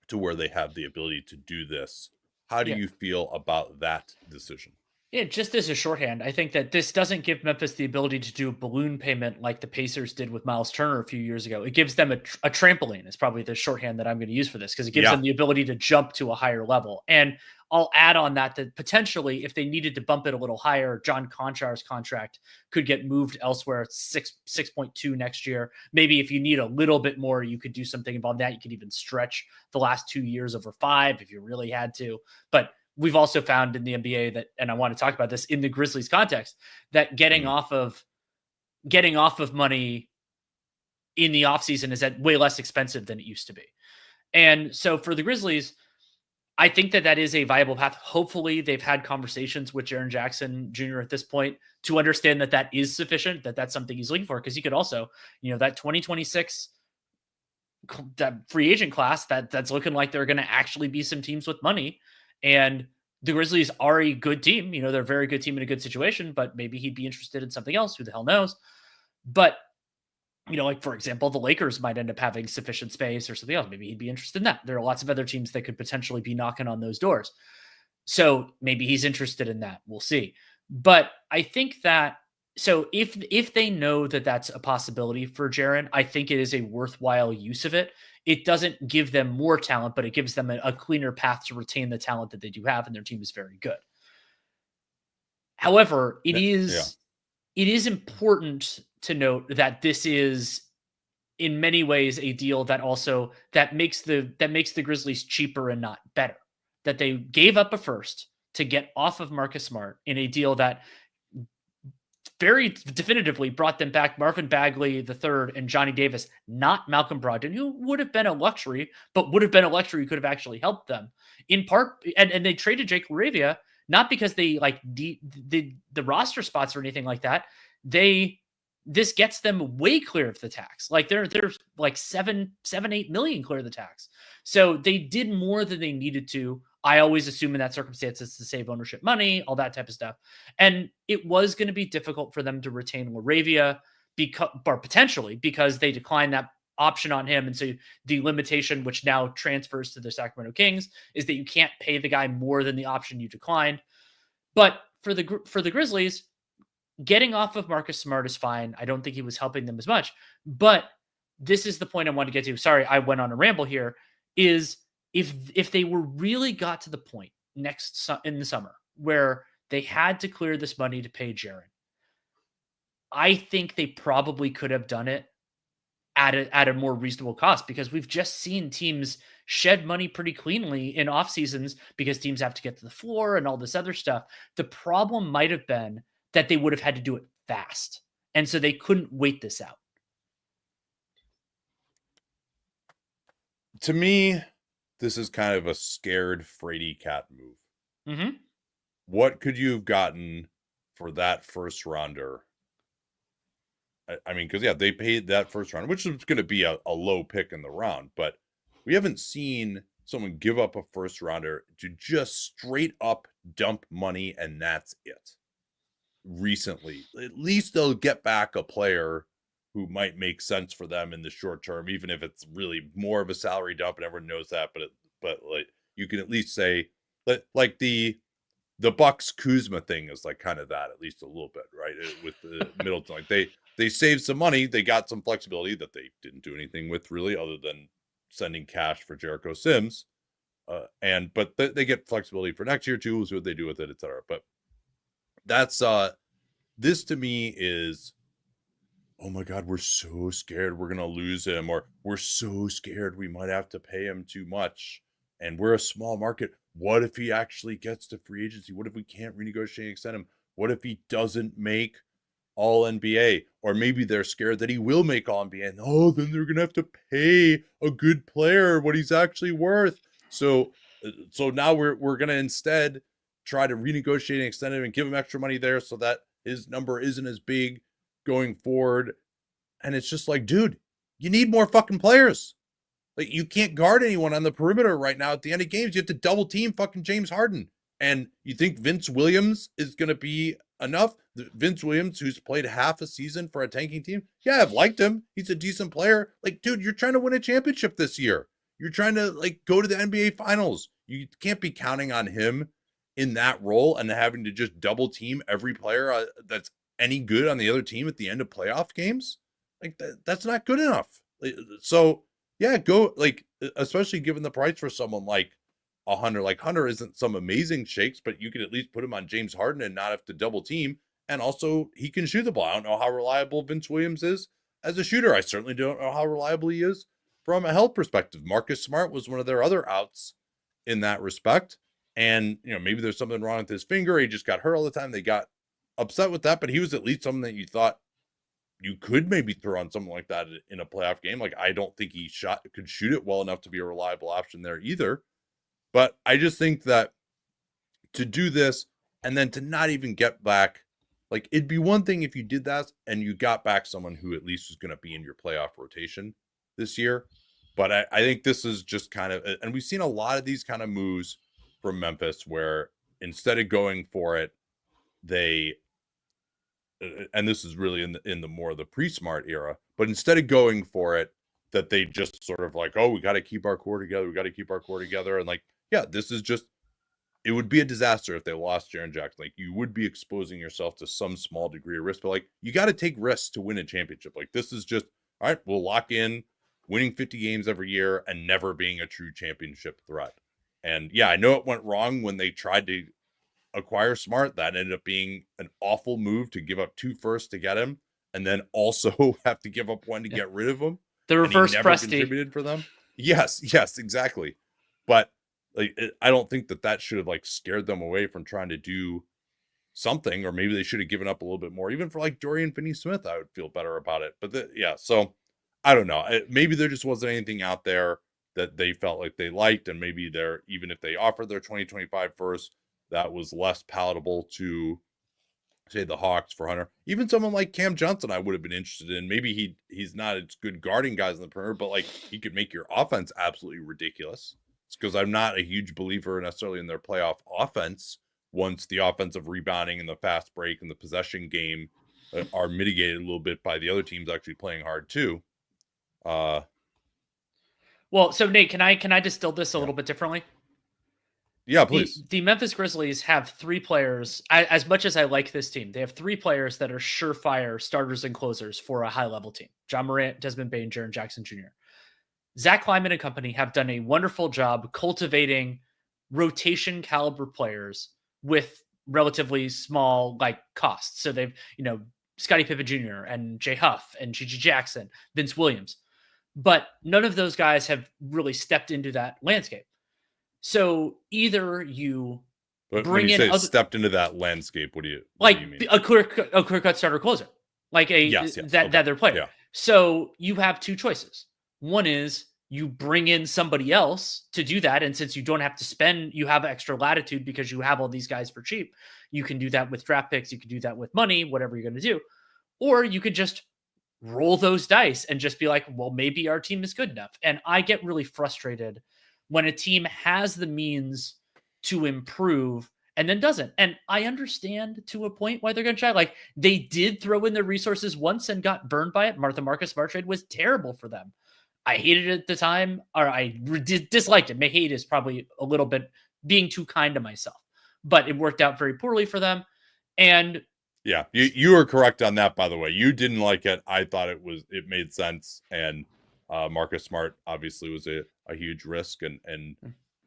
to where they have the ability to do this. How do you feel about that decision? Yeah, just as a shorthand, I think that this doesn't give Memphis the ability to do a balloon payment like the Pacers did with Miles Turner a few years ago. It gives them a trampoline is probably the shorthand that I'm going to use for this, because it gives them the ability to jump to a higher level. And I'll add on that potentially, if they needed to bump it a little higher, John Konchar's contract could get moved elsewhere. It's 6.2 next year. Maybe if you need a little bit more, you could do something about that. You could even stretch the last 2 years over 5 if you really had to. But we've also found in the NBA that, and I want to talk about this in the Grizzlies context, that getting off of money in the offseason is at way less expensive than it used to be. And so for the Grizzlies, I think that is a viable path. Hopefully they've had conversations with Jaren Jackson Jr. at this point to understand that is sufficient, that's something he's looking for. Cause he could also, that 2026 that free agent class that's looking like there are going to actually be some teams with money. And the Grizzlies are a good team. They're a very good team in a good situation, but maybe he'd be interested in something else. Who the hell knows? But, like, for example, the Lakers might end up having sufficient space or something else. Maybe he'd be interested in that. There are lots of other teams that could potentially be knocking on those doors. So maybe he's interested in that. We'll see. But I think that, so if they know that that's a possibility for Jaren, I think it is a worthwhile use of it. It doesn't give them more talent, but it gives them a cleaner path to retain the talent that they do have, and their team is very good. However, it is important to note that this is in many ways a deal that makes the Grizzlies cheaper and not better. That they gave up a first to get off of Marcus Smart in a deal that very definitively brought them back Marvin Bagley III and Johnny Davis, not Malcolm Brogdon, who would have been a luxury, but would have been a luxury who could have actually helped them in part. And they traded Jake LaRavia, not because they like the roster spots or anything like that. This gets them way clear of the tax. Like they're like 7-8 million clear of the tax. So they did more than they needed to. I always assume in that circumstance it's to save ownership money, all that type of stuff. And it was going to be difficult for them to retain LaRavia potentially because they declined option on him. And so the limitation, which now transfers to the Sacramento Kings, is that you can't pay the guy more than the option you declined. But for the Grizzlies, getting off of Marcus Smart is fine. I don't think he was helping them as much. But this is the point I want to get to. Sorry, I went on a ramble here. Is if they were really got to the point in the summer where they had to clear this money to pay Jaren, I think they probably could have done it at a more reasonable cost, because we've just seen teams shed money pretty cleanly in off seasons because teams have to get to the floor and all this other stuff. The problem might have been that they would have had to do it fast. And so they couldn't wait this out. To me, this is kind of a scared fraidy cat move. Mm-hmm. What could you have gotten for that first rounder? I mean, because, yeah, they paid that first round, which is going to be a low pick in the round. But we haven't seen someone give up a first rounder to just straight up dump money, and that's it. Recently, at least they'll get back a player who might make sense for them in the short term, even if it's really more of a salary dump, and everyone knows that. But like, you can at least say that, like, the Bucks Kuzma thing is like kind of that, at least a little bit, right? With the Middleton, like they saved some money, they got some flexibility that they didn't do anything with really, other than sending cash for Jericho Sims, but they get flexibility for next year too. So what they do with it, etc. But that's this to me is, oh my God, we're so scared we're gonna lose him, or we're so scared we might have to pay him too much, and we're a small market. What if he actually gets to free agency? What if we can't renegotiate and extend him? What if he doesn't make all NBA? Or maybe they're scared that he will make all NBA, and then they're gonna have to pay a good player what he's actually worth. So now we're gonna instead try to renegotiate and extend him and give him extra money there so that his number isn't as big going forward. And it's just like, dude, you need more fucking players. Like, you can't guard anyone on the perimeter right now at the end of games. You have to double team fucking James Harden. And you think Vince Williams is going to be enough? Vince Williams, who's played half a season for a tanking team. Yeah, I've liked him. He's a decent player. Like, dude, you're trying to win a championship this year. You're trying to, like, go to the NBA finals. You can't be counting on him in that role and having to just double team every player that's any good on the other team at the end of playoff games. Like, that's not good enough. So yeah, go, like, especially given the price for someone like a Hunter. Like, Hunter isn't some amazing shakes, but you could at least put him on James Harden and not have to double team. And also, he can shoot the ball. I don't know how reliable Vince Williams is as a shooter. I certainly don't know how reliable he is from a health perspective. Marcus Smart was one of their other outs in that respect. And, maybe there's something wrong with his finger. He just got hurt all the time. They got upset with that, but he was at least someone that you thought you could maybe throw on something like that in a playoff game. Like, I don't think he could shoot it well enough to be a reliable option there either. But I just think that to do this and then to not even get back, like, it'd be one thing if you did that and you got back someone who at least was going to be in your playoff rotation this year. But I think this is just kind of, and we've seen a lot of these kind of moves from Memphis where instead of going for it, and this is really in the more the pre-Smart era, but instead of going for it, that they just sort of like, we got to keep our core together. And like, yeah, this is just, it would be a disaster if they lost Jaren Jackson. Like, you would be exposing yourself to some small degree of risk, but like, you got to take risks to win a championship. Like, this is just, all right, we'll lock in winning 50 games every year and never being a true championship threat. And yeah, I know it went wrong when they tried to acquire Smart. That ended up being an awful move to give up 2 firsts to get him, and then also have to give up 1 to get rid of him. The reverse Presti contributed for them. Yes, exactly. But like, I don't think that should have like scared them away from trying to do something, or maybe they should have given up a little bit more. Even for like Dorian Finney-Smith, I would feel better about it. But so I don't know. Maybe there just wasn't anything out there that they felt like they liked, and maybe even if they offered their 2025 first, that was less palatable to, say, the Hawks for Hunter. Even someone like Cam Johnson, I would have been interested in. Maybe he's not as good guarding guys in the perimeter, but like, he could make your offense absolutely ridiculous. It's because I'm not a huge believer necessarily in their playoff offense once the offensive rebounding and the fast break and the possession game are mitigated a little bit by the other teams actually playing hard too. Well, so Nate, can I distill this a little bit differently? Yeah, please. The Memphis Grizzlies have 3 players. As much as I like this team, they have 3 players that are surefire starters and closers for a high-level team. John Morant, Desmond Bane, Jaren Jackson Jr. Zach Kleiman and company have done a wonderful job cultivating rotation caliber players with relatively small costs. So they've, Scottie Pippen Jr. and Jay Huff and Gigi Jackson, Vince Williams. But none of those guys have really stepped into that landscape. So either you bring in stepped into that landscape, what do you mean? A clear cut starter closer, that they're playing. Yeah. So you have 2 choices. One is you bring in somebody else to do that, and since you don't have to spend, you have extra latitude because you have all these guys for cheap. You can do that with draft picks. You can do that with money, whatever you're going to do, or you could just roll those dice and just be like, well, maybe our team is good enough. And I get really frustrated when a team has the means to improve and then doesn't. And I understand to a point why they're going to try. They did throw in their resources once and got burned by it. Marcus Smart trade was terrible for them. I hated it at the time, or I disliked it. My hate is probably a little bit being too kind to myself, but it worked out very poorly for them. And yeah, you were correct on that, by the way. You didn't like it. I thought it made sense. And Marcus Smart obviously was a huge risk and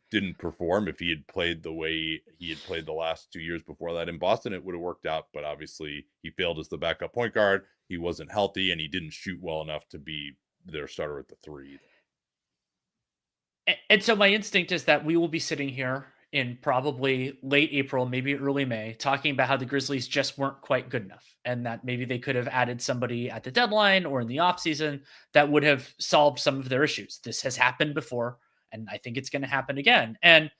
didn't perform. If he had played the way he had played the last 2 years before that in Boston, it would have worked out. But obviously he failed as the backup point guard. He wasn't healthy and he didn't shoot well enough to be their starter at the 3. And so my instinct is that we will be sitting here in probably late April, maybe early May, talking about how the Grizzlies just weren't quite good enough and that maybe they could have added somebody at the deadline or in the offseason that would have solved some of their issues. This has happened before, and I think it's going to happen again. And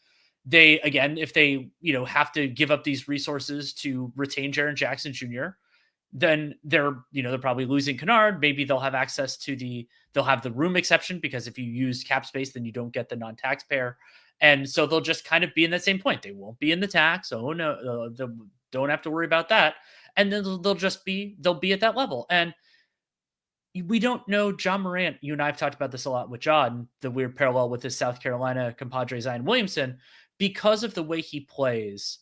they, again, if they, have to give up these resources to retain Jaren Jackson Jr., then they're probably losing Kennard. Maybe they'll have access to they'll have the room exception because if you use cap space, then you don't get the non-taxpayer. And so they'll just kind of be in that same point. They won't be in the tax. Oh no, they don't have to worry about that. And then they'll be at that level. And we don't know John Morant. You and I have talked about this a lot with John, the weird parallel with his South Carolina compadre Zion Williamson, because of the way he plays.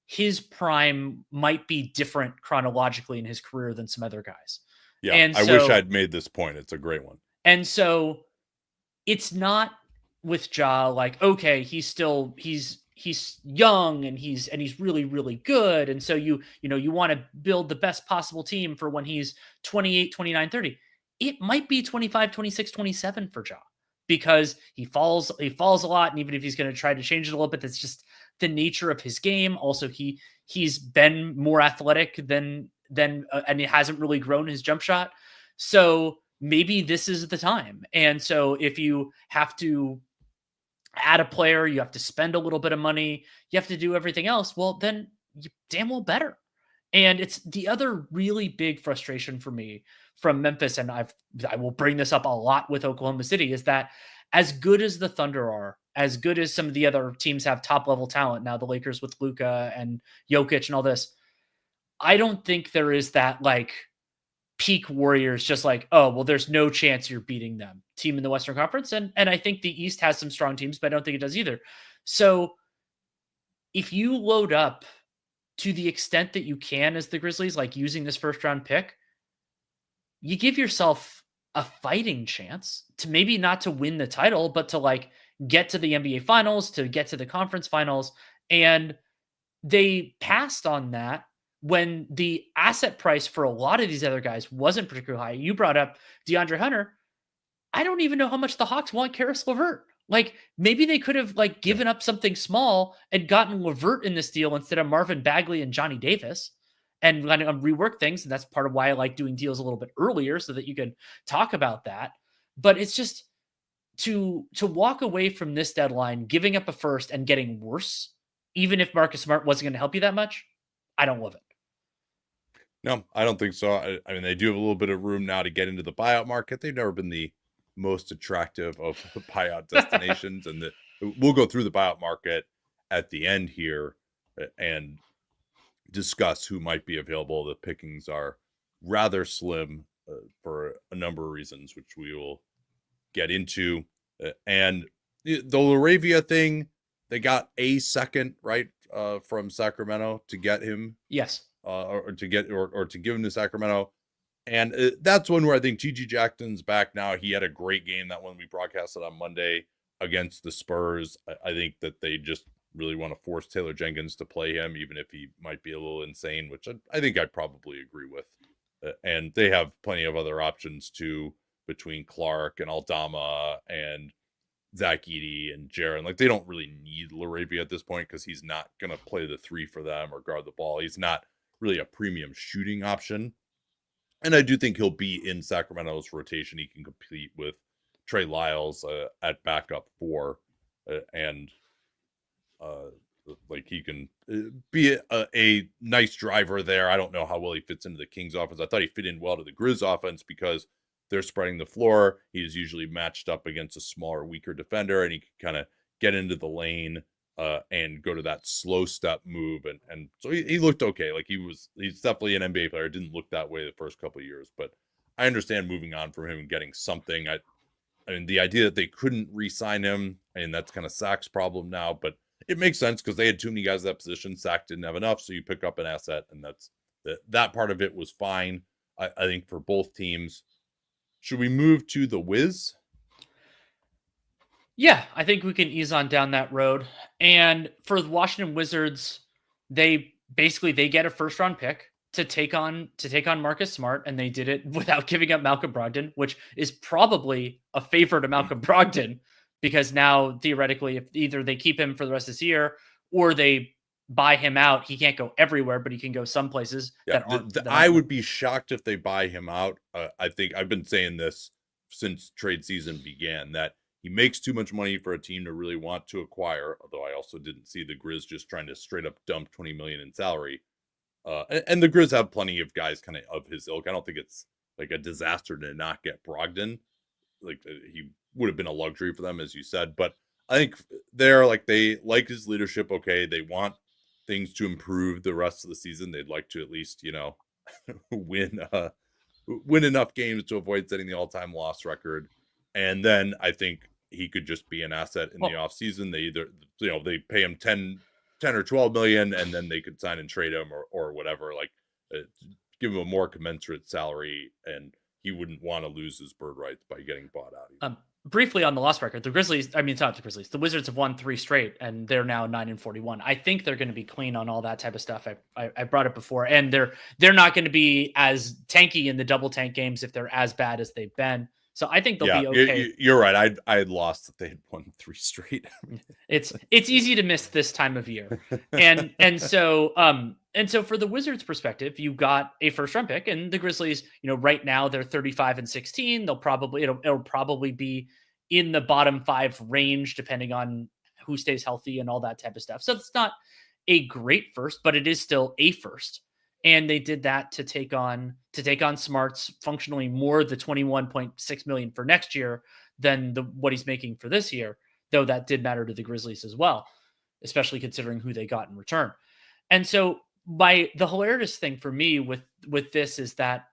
His prime might be different chronologically in his career than some other guys. Yeah, and I wish I'd made this point. It's a great one. And so it's not with Ja okay, he's young and he's really, really good. And so you want to build the best possible team for when he's 28, 29, 30. It might be 25, 26, 27 for Ja because he falls a lot. And even if he's going to try to change it a little bit, that's just the nature of his game. Also, he's been more athletic than and he hasn't really grown his jump shot. So maybe this is the time. And so if you have to add a player, you have to spend a little bit of money, you have to do everything else, well, then you damn well better. And it's the other really big frustration for me from Memphis, and I will bring this up a lot with Oklahoma City, is that as good as the Thunder are, as good as some of the other teams have top-level talent, now the Lakers with Luka and Jokic and all this, I don't think there is that peak Warriors just oh, well, there's no chance you're beating them team in the Western Conference. And I think the East has some strong teams, but I don't think it does either. So if you load up to the extent that you can as the Grizzlies, using this first round pick, you give yourself a fighting chance to maybe not to win the title, but to get to the NBA finals, to get to the conference finals. And they passed on that when the asset price for a lot of these other guys wasn't particularly high. You brought up DeAndre Hunter. I don't even know how much the Hawks want Karis LeVert. Maybe they could have given up something small and gotten LeVert in this deal instead of Marvin Bagley and Johnny Davis and rework things. And that's part of why I like doing deals a little bit earlier so that you can talk about that. But it's just to walk away from this deadline, giving up a first and getting worse, even if Marcus Smart wasn't going to help you that much, I don't love it. No, I don't think so. I mean, they do have a little bit of room now to get into the buyout market. They've never been the most attractive of the buyout destinations. And we'll go through the buyout market at the end here and discuss who might be available. The pickings are rather slim for a number of reasons, which we will get into. And the Laravia thing, they got a second, right, from Sacramento to get him. Yes. Or to give him to Sacramento. And that's one where I think G.G. Jackson's back now. He had a great game, that one we broadcasted on Monday against the Spurs. I think that they just really want to force Taylor Jenkins to play him, even if he might be a little insane, which I think I probably agree with. And they have plenty of other options too, between Clark and Aldama and Zach Edey and Jaren. Like, they don't really need Laravia at this point because he's not going to play the 3 for them or guard the ball. He's not really a premium shooting option. And I do think he'll be in Sacramento's rotation. He can compete with Trey Lyles at backup 4, and like, he can be a nice driver there. I don't know how well he fits into the Kings offense. I thought he fit in well to the Grizz offense because they're spreading the floor. He's usually matched up against a smaller, weaker defender, and he can kind of get into the lane and go to that slow step move. And so he looked okay. Like, he's definitely an NBA player. Didn't look that way the first couple of years, but I understand moving on from him and getting something. I mean, the idea that they couldn't re-sign him, and that's kind of Sac's problem now, but it makes sense because they had too many guys at that position. Sac didn't have enough, so you pick up an asset, and that part of it was fine, I think, for both teams. Should we move to the Wiz? Yeah, I think we can ease on down that road. And for the Washington Wizards, they get a first round pick to take on Marcus Smart, and they did it without giving up Malcolm Brogdon, which is probably a favor to Malcolm Brogdon, because now theoretically, if either they keep him for the rest of this year or they buy him out, he can't go everywhere, but he can go some places that aren't. I would be shocked if they buy him out. I think I've been saying this since trade season began, that he makes too much money for a team to really want to acquire, although I also didn't see the Grizz just trying to straight up dump $20 million in salary. And the Grizz have plenty of guys kind of his ilk. I don't think it's like a disaster to not get Brogdon. Like, he would have been a luxury for them, as you said. But I think they like his leadership. Okay, they want things to improve the rest of the season. They'd like to at least, win enough games to avoid setting the all-time loss record. And then I think he could just be an asset in the offseason. They either, they pay him 10 or 12 million, and then they could sign and trade him or whatever, like give him a more commensurate salary, and he wouldn't want to lose his bird rights by getting bought out. Briefly on the loss record, the Wizards have won 3 straight, and they're now 9-41. I think they're going to be clean on all that type of stuff. I brought it before, and they're not going to be as tanky in the double tank games if they're as bad as they've been. So I think they'll be okay. You're right. I had lost that they had won 3 straight. It's easy to miss this time of year, and so for the Wizards' perspective, you got a first round pick, and the Grizzlies, right now they're 35-16. They'll probably it'll probably be in the bottom 5 range depending on who stays healthy and all that type of stuff. So it's not a great first, but it is still a first. And they did that to take on Smart's functionally more the $21.6 million for next year than what he's making for this year, though that did matter to the Grizzlies as well, especially considering who they got in return. And so the hilarious thing for me with this is that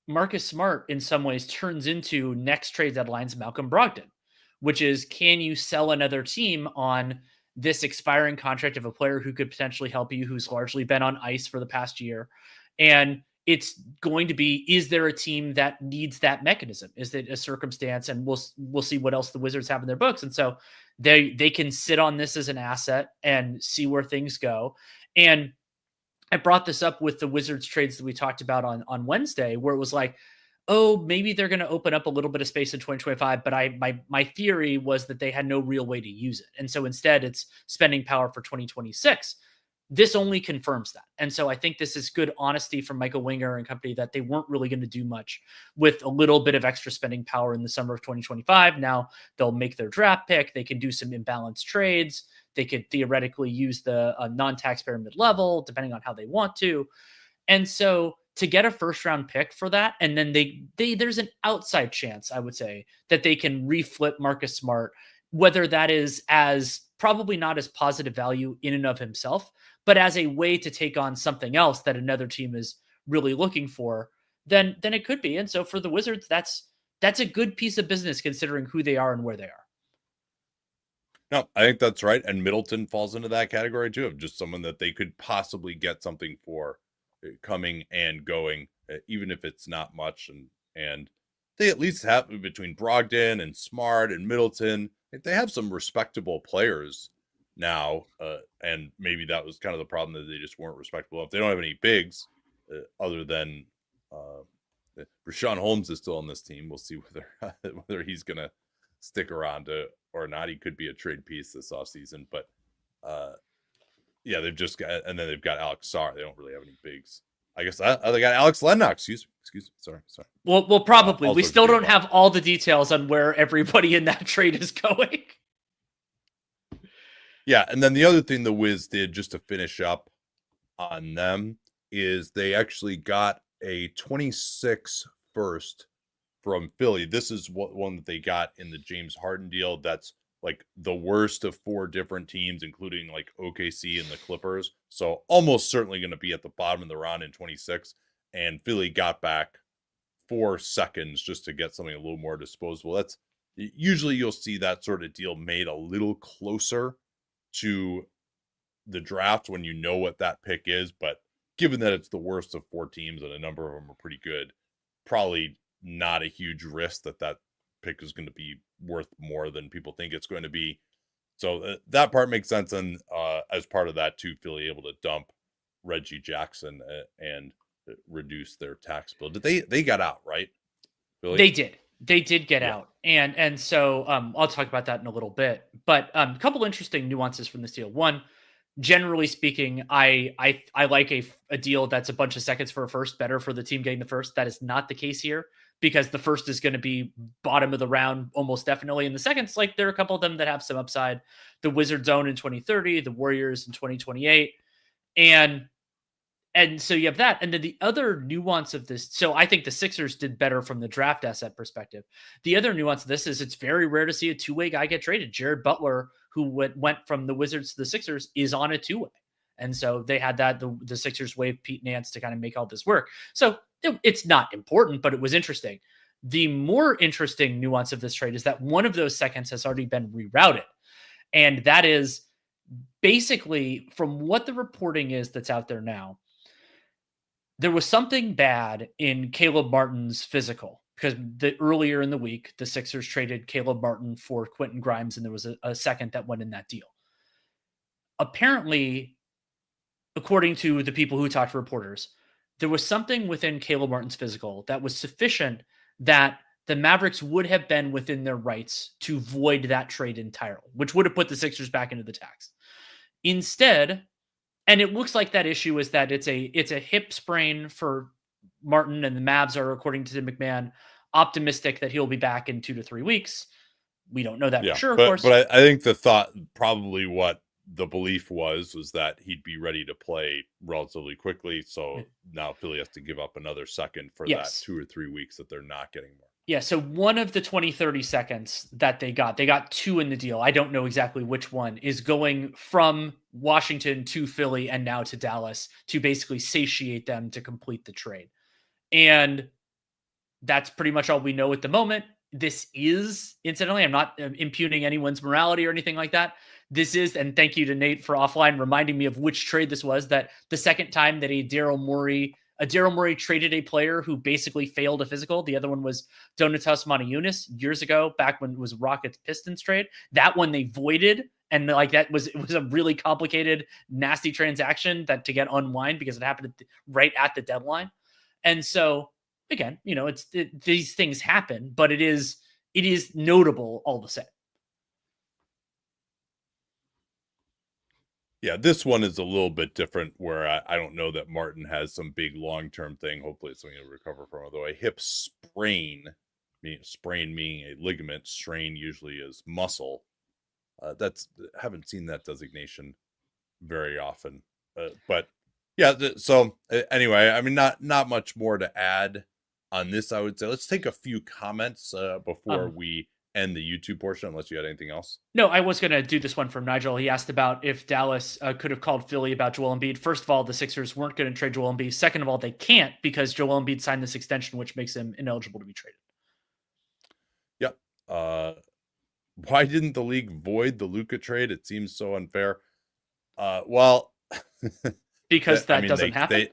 Marcus Smart in some ways turns into next trade deadline's Malcolm Brogdon, which is, can you sell another team on this expiring contract of a player who could potentially help you, who's largely been on ice for the past year? And it's going to be, is there a team that needs that mechanism? Is it a circumstance? And we'll see what else the Wizards have in their books. And so they can sit on this as an asset and see where things go. And I brought this up with the Wizards trades that we talked about on Wednesday, where it was like, oh, maybe they're going to open up a little bit of space in 2025. But my theory was that they had no real way to use it. And so instead it's spending power for 2026. This only confirms that. And so I think this is good honesty from Michael Winger and company that they weren't really going to do much with a little bit of extra spending power in the summer of 2025. Now they'll make their draft pick. They can do some imbalanced trades. They could theoretically use the non-taxpayer mid-level, depending on how they want to. And so to get a first round pick for that, and then there's an outside chance, I would say, that they can reflip Marcus Smart, whether that is as probably not as positive value in and of himself, but as a way to take on something else that another team is really looking for, then it could be. And so for the Wizards, that's that's a good piece of business considering who they are and where they are. No, I think that's right. And Middleton falls into that category too, of just someone that they could possibly get something for coming and going, even if it's not much. And they at least have, between Brogdon and Smart and Middleton, they have some respectable players now. And maybe that was kind of the problem, that they just weren't respectable. If they don't have any bigs, other than Rashawn Holmes is still on this team. We'll see whether he's going to stick around or not. He could be a trade piece this offseason. But yeah, they've just got, and then they've got Alex Sarr. They don't really have any bigs. I guess they got Alex Lennox. Excuse me. Sorry. Well, probably. We still don't have all the details on where everybody in that trade is going. Yeah, and then the other thing the Wiz did, just to finish up on them, is they actually got a 26 first from Philly. This is one that they got in the James Harden deal. That's like the worst of 4 different teams, including like OKC and the Clippers. So almost certainly going to be at the bottom of the round in 26. And Philly got back 4 seconds just to get something a little more disposable. That's usually, you'll see that sort of deal made a little closer to the draft when you know what that pick is. But given that it's the worst of 4 teams and a number of them are pretty good, probably not a huge risk that pick is going to be worth more than people think it's going to be. So that part makes sense. And as part of that too, Philly able to dump Reggie Jackson and reduce their tax bill. Did they got out, right? Philly? They did get out. And so I'll talk about that in a little bit, but a couple interesting nuances from this deal. One, generally speaking, I like a deal that's a bunch of seconds for a first better for the team getting the first. That is not the case here, because the first is going to be bottom of the round almost definitely. And the seconds, like, there are a couple of them that have some upside. The Wizards own in 2030, the Warriors in 2028. And so you have that. And then the other nuance of this, so I think the Sixers did better from the draft asset perspective. The other nuance of this is it's very rare to see a two-way guy get traded. Jared Butler, who went from the Wizards to the Sixers, is on a two-way. And so they had that, the Sixers waived Pete Nance to kind of make all this work. So it's not important, but it was interesting. The more interesting nuance of this trade is that one of those seconds has already been rerouted. And that is basically, from what the reporting is that's out there now, there was something bad in Caleb Martin's physical, because earlier in the week, the Sixers traded Caleb Martin for Quentin Grimes, and there was a second that went in that deal. Apparently, according to the people who talked to reporters, there was something within Caleb Martin's physical that was sufficient that the Mavericks would have been within their rights to void that trade entirely, which would have put the Sixers back into the tax. Instead, and it looks like that issue is that it's a hip sprain for Martin, and the Mavs are, according to Tim McMahon, optimistic that he'll be back in 2 to 3 weeks. We don't know that for sure, of course. But I think the thought, probably what the belief was that he'd be ready to play relatively quickly. So now Philly has to give up another second for that 2 or 3 weeks that they're not getting more. Yeah, so one of the 20-30 seconds that they got 2 in the deal. I don't know exactly which one is going from Washington to Philly and now to Dallas to basically satiate them to complete the trade. And that's pretty much all we know at the moment. This is, incidentally, I'm not impugning anyone's morality or anything like that. This is, and thank you to Nate for offline reminding me of which trade this was, that the second time that a Daryl Morey traded a player who basically failed a physical. The other one was Donatas Motiejunas years ago, back when it was Rockets Pistons trade. That one they voided, and like it was a really complicated, nasty transaction that to get unwind because it happened right at the deadline. And so again, these things happen, but it is notable all the same. Yeah, this one is a little bit different, where I don't know that Martin has some big long-term thing. Hopefully it's something to recover from. Although a hip sprain meaning a ligament, strain usually is muscle. Haven't seen that designation very often. But yeah, so anyway, I mean, not much more to add on this, I would say. Let's take a few comments before we end the YouTube portion, unless you had anything else. No, I was going to do this one from Nigel. He asked about if Dallas could have called Philly about Joel Embiid. First of all, the Sixers weren't going to trade Joel Embiid. Second of all, they can't, because Joel Embiid signed this extension, which makes him ineligible to be traded. Yeah. Why didn't the league void the Luka trade? It seems so unfair. Well, Because I that mean, doesn't happen.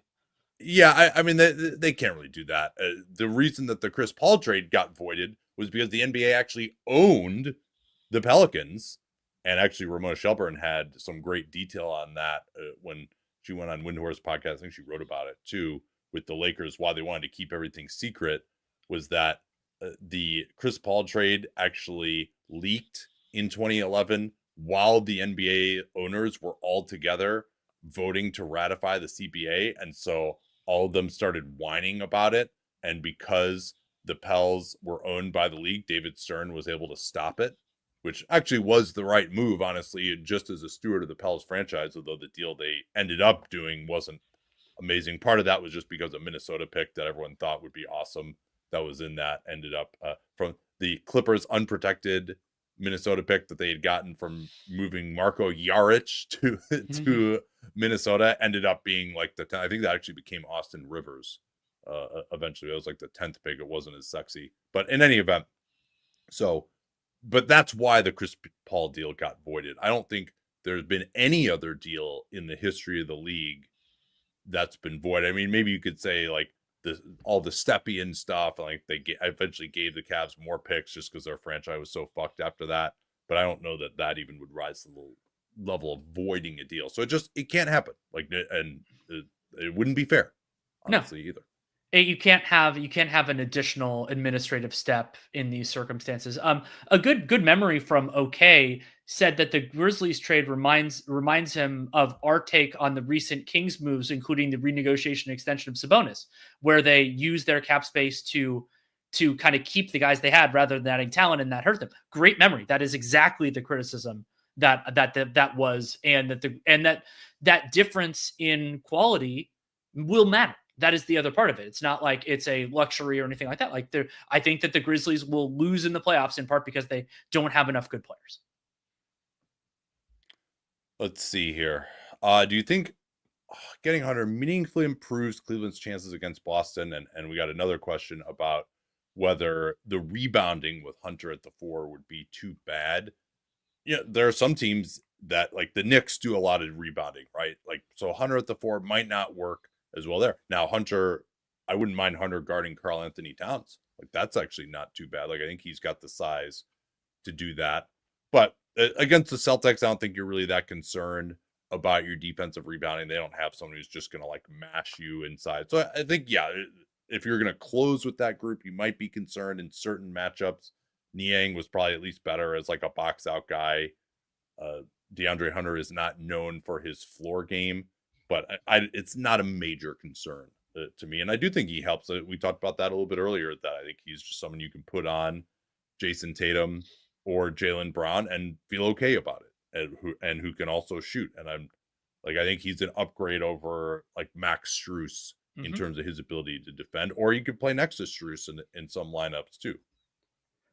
yeah, I mean, they can't really do that. The reason that the Chris Paul trade got voided was because the NBA actually owned the Pelicans, and actually Ramona Shelburne had some great detail on that when she went on Windhorse podcast. I think she wrote about it too with the Lakers. Why they wanted to keep everything secret was that the Chris Paul trade actually leaked in 2011 while the NBA owners were all together voting to ratify the CBA. And so all of them started whining about it. And because the Pels were owned by the league, David Stern was able to stop it, which actually was the right move, honestly, just as a steward of the Pels franchise, although the deal they ended up doing wasn't amazing. Part of that was just because a Minnesota pick that everyone thought would be awesome that was in that ended up from the Clippers unprotected Minnesota pick that they had gotten from moving Marko Jaric to Minnesota ended up being like I think that actually became Austin Rivers. Eventually, it was like the 10th pick. It wasn't as sexy, but in any event, but that's why the Chris Paul deal got voided. I don't think there's been any other deal in the history of the league that's been voided. I mean, maybe you could say like all the Stepien stuff, like they eventually gave the Cavs more picks just because their franchise was so fucked after that. But I don't know that even would rise to the level of voiding a deal. So it can't happen. Like, and it wouldn't be fair, honestly, either. You can't have an additional administrative step in these circumstances. A good memory from OK said that the Grizzlies trade reminds him of our take on the recent Kings moves, including the renegotiation extension of Sabonis, where they used their cap space to kind of keep the guys they had rather than adding talent, and that hurt them. Great memory. That is exactly the criticism that was, and that difference in quality will matter. That is the other part of it. It's not like it's a luxury or anything like that. Like I think that the Grizzlies will lose in the playoffs in part because they don't have enough good players. Let's see here. Do you think getting Hunter meaningfully improves Cleveland's chances against Boston? And we got another question about whether the rebounding with Hunter at the 4 would be too bad. Yeah, there are some teams that, like the Knicks, do a lot of rebounding, right? Like, so Hunter at the 4 might not work as well there. Now, Hunter, I wouldn't mind Hunter guarding Karl Anthony Towns. Like, that's actually not too bad. Like, I think he's got the size to do that. But against the Celtics, I don't think you're really that concerned about your defensive rebounding. They don't have someone who's just going to like mash you inside. So I think, yeah, if you're going to close with that group, you might be concerned in certain matchups. Niang was probably at least better as like a box out guy. DeAndre Hunter is not known for his floor game, but it's not a major concern to me. And I do think he helps. We talked about that a little bit earlier, that I think he's just someone you can put on Jason Tatum or Jaylen Brown and feel okay about it, and who can also shoot. And I'm like, I think he's an upgrade over like Max Strus in terms of his ability to defend, or you could play next to Strus in some lineups too.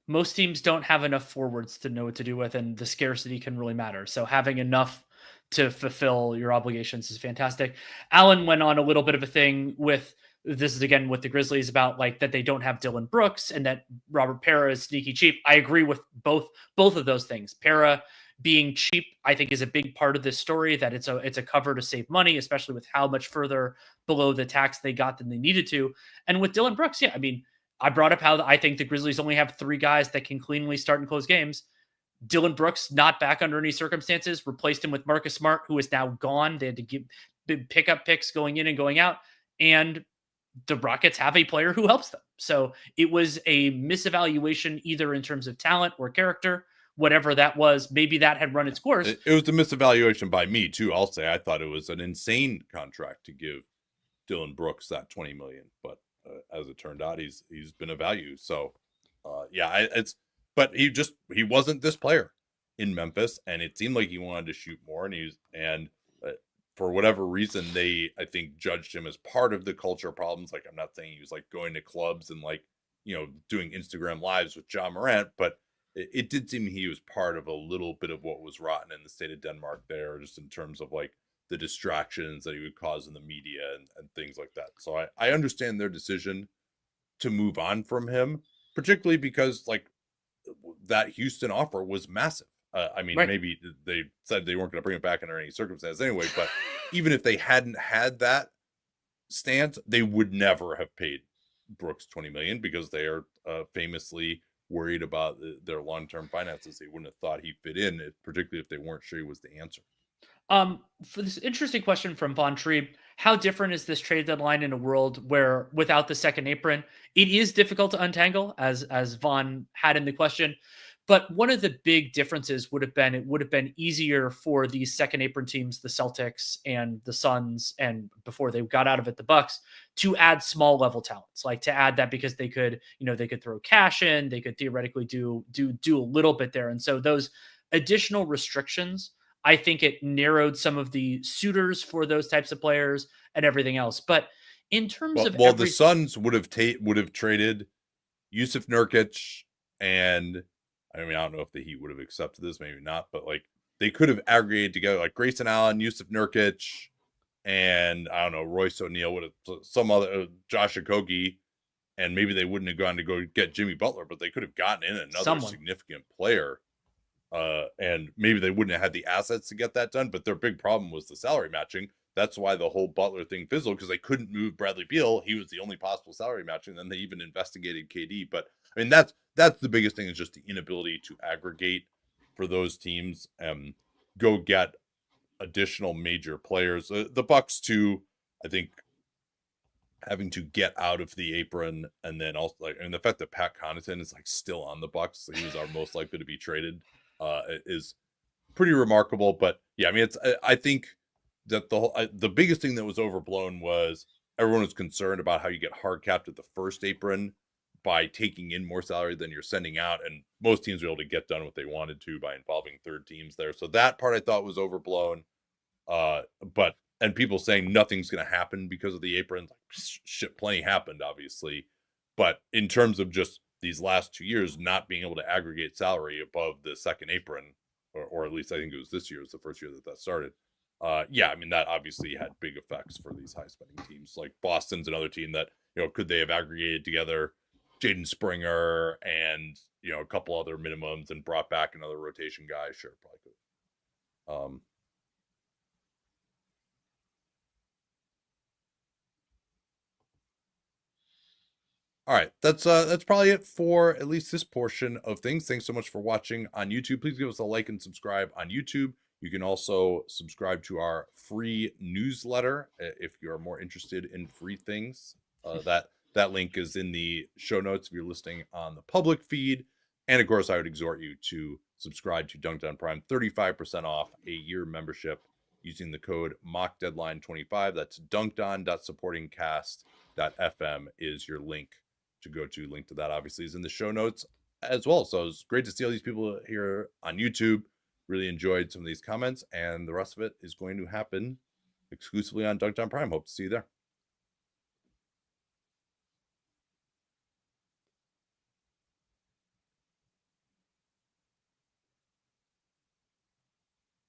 Most teams don't have enough forwards to know what to do with, and the scarcity can really matter. So having enough to fulfill your obligations is fantastic. Alan went on a little bit of a thing with this is again with the Grizzlies about like that they don't have Dillon Brooks and that Robert Parra is sneaky cheap. I agree with both of those things. Parra being cheap, I think, is a big part of this story, that it's a cover to save money, especially with how much further below the tax they got than they needed to. And with Dillon Brooks, yeah, I mean, I brought up how I think the Grizzlies only have 3 guys that can cleanly start and close games. Dillon Brooks, not back under any circumstances, replaced him with Marcus Smart, who is now gone. They had to give pick up picks going in and going out. And the Rockets have a player who helps them. So it was a misevaluation either in terms of talent or character, whatever that was. Maybe that had run its course. It was a misevaluation by me too. I'll say I thought it was an insane contract to give Dillon Brooks that $20 million, but as it turned out, he's been a value. So yeah, but he wasn't this player in Memphis, and it seemed like he wanted to shoot more, and for whatever reason, they, I think, judged him as part of the culture problems. Like, I'm not saying he was like going to clubs and like, doing Instagram lives with Ja Morant, but it did seem he was part of a little bit of what was rotten in the state of Denmark there, just in terms of like the distractions that he would cause in the media and things like that. So I understand their decision to move on from him, particularly because like that Houston offer was massive. I mean, Right. maybe they said they weren't going to bring it back under any circumstance anyway, but even if they hadn't had that stance, they would never have paid Brooks $20 million because they are famously worried about their long-term finances. They wouldn't have thought he fit in, particularly if they weren't sure he was the answer. For this interesting question from Von Tree, how different is this trade deadline in a world where without the second apron, it is difficult to untangle, as Von had in the question. But one of the big differences would have been it would have been easier for these second apron teams, the Celtics and the Suns, and before they got out of it, the Bucks, to add small level talents, like to add that because they could, they could throw cash in, they could theoretically do a little bit there, and so those additional restrictions, I think it narrowed some of the suitors for those types of players and everything else. But in terms of the Suns would have traded Yusuf Nurkic, and I mean, I don't know if the Heat would have accepted this, maybe not, but like they could have aggregated together like Grayson Allen, Yusuf Nurkic, and I don't know, Royce O'Neal would have some other Josh Okogie, and maybe they wouldn't have gone to go get Jimmy Butler, but they could have gotten in another significant player. And maybe they wouldn't have had the assets to get that done, but their big problem was the salary matching. That's why the whole Butler thing fizzled, because they couldn't move Bradley Beal. He was the only possible salary matching. Then they even investigated KD. But I mean, that's the biggest thing, is just the inability to aggregate for those teams and go get additional major players. The Bucks too, I think, having to get out of the apron, and then also the fact that Pat Connaughton is still on the Bucks, so he was our most likely to be traded, is pretty remarkable. But yeah, I mean, I think that the biggest thing that was overblown was everyone was concerned about how you get hard capped at the first apron by taking in more salary than you're sending out, and most teams were able to get done what they wanted to by involving third teams there. So that part I thought was overblown. And people saying nothing's going to happen because of the apron, shit, plenty happened, obviously. But in terms of just these last 2 years not being able to aggregate salary above the second apron, or at least I think it was this year, was the first year that started. Yeah, I mean, that obviously had big effects for these high spending teams. Like Boston's another team that, could they have aggregated together Jaden Springer and, a couple other minimums and brought back another rotation guy? Sure, probably could. All right, that's probably it for at least this portion of things. Thanks so much for watching on YouTube. Please give us a like and subscribe on YouTube. You can also subscribe to our free newsletter if you're more interested in free things. That link is in the show notes if you're listening on the public feed. And of course, I would exhort you to subscribe to Dunc'd On Prime, 35% off a year membership using the code MOCKDeadline25. That's dunkedon.supportingcast.fm is your link to go to. Link to that obviously is in the show notes as well. So it's great to see all these people here on YouTube. Really enjoyed some of these comments, and the rest of it is going to happen exclusively on Dunc'd On Prime. Hope to see you there.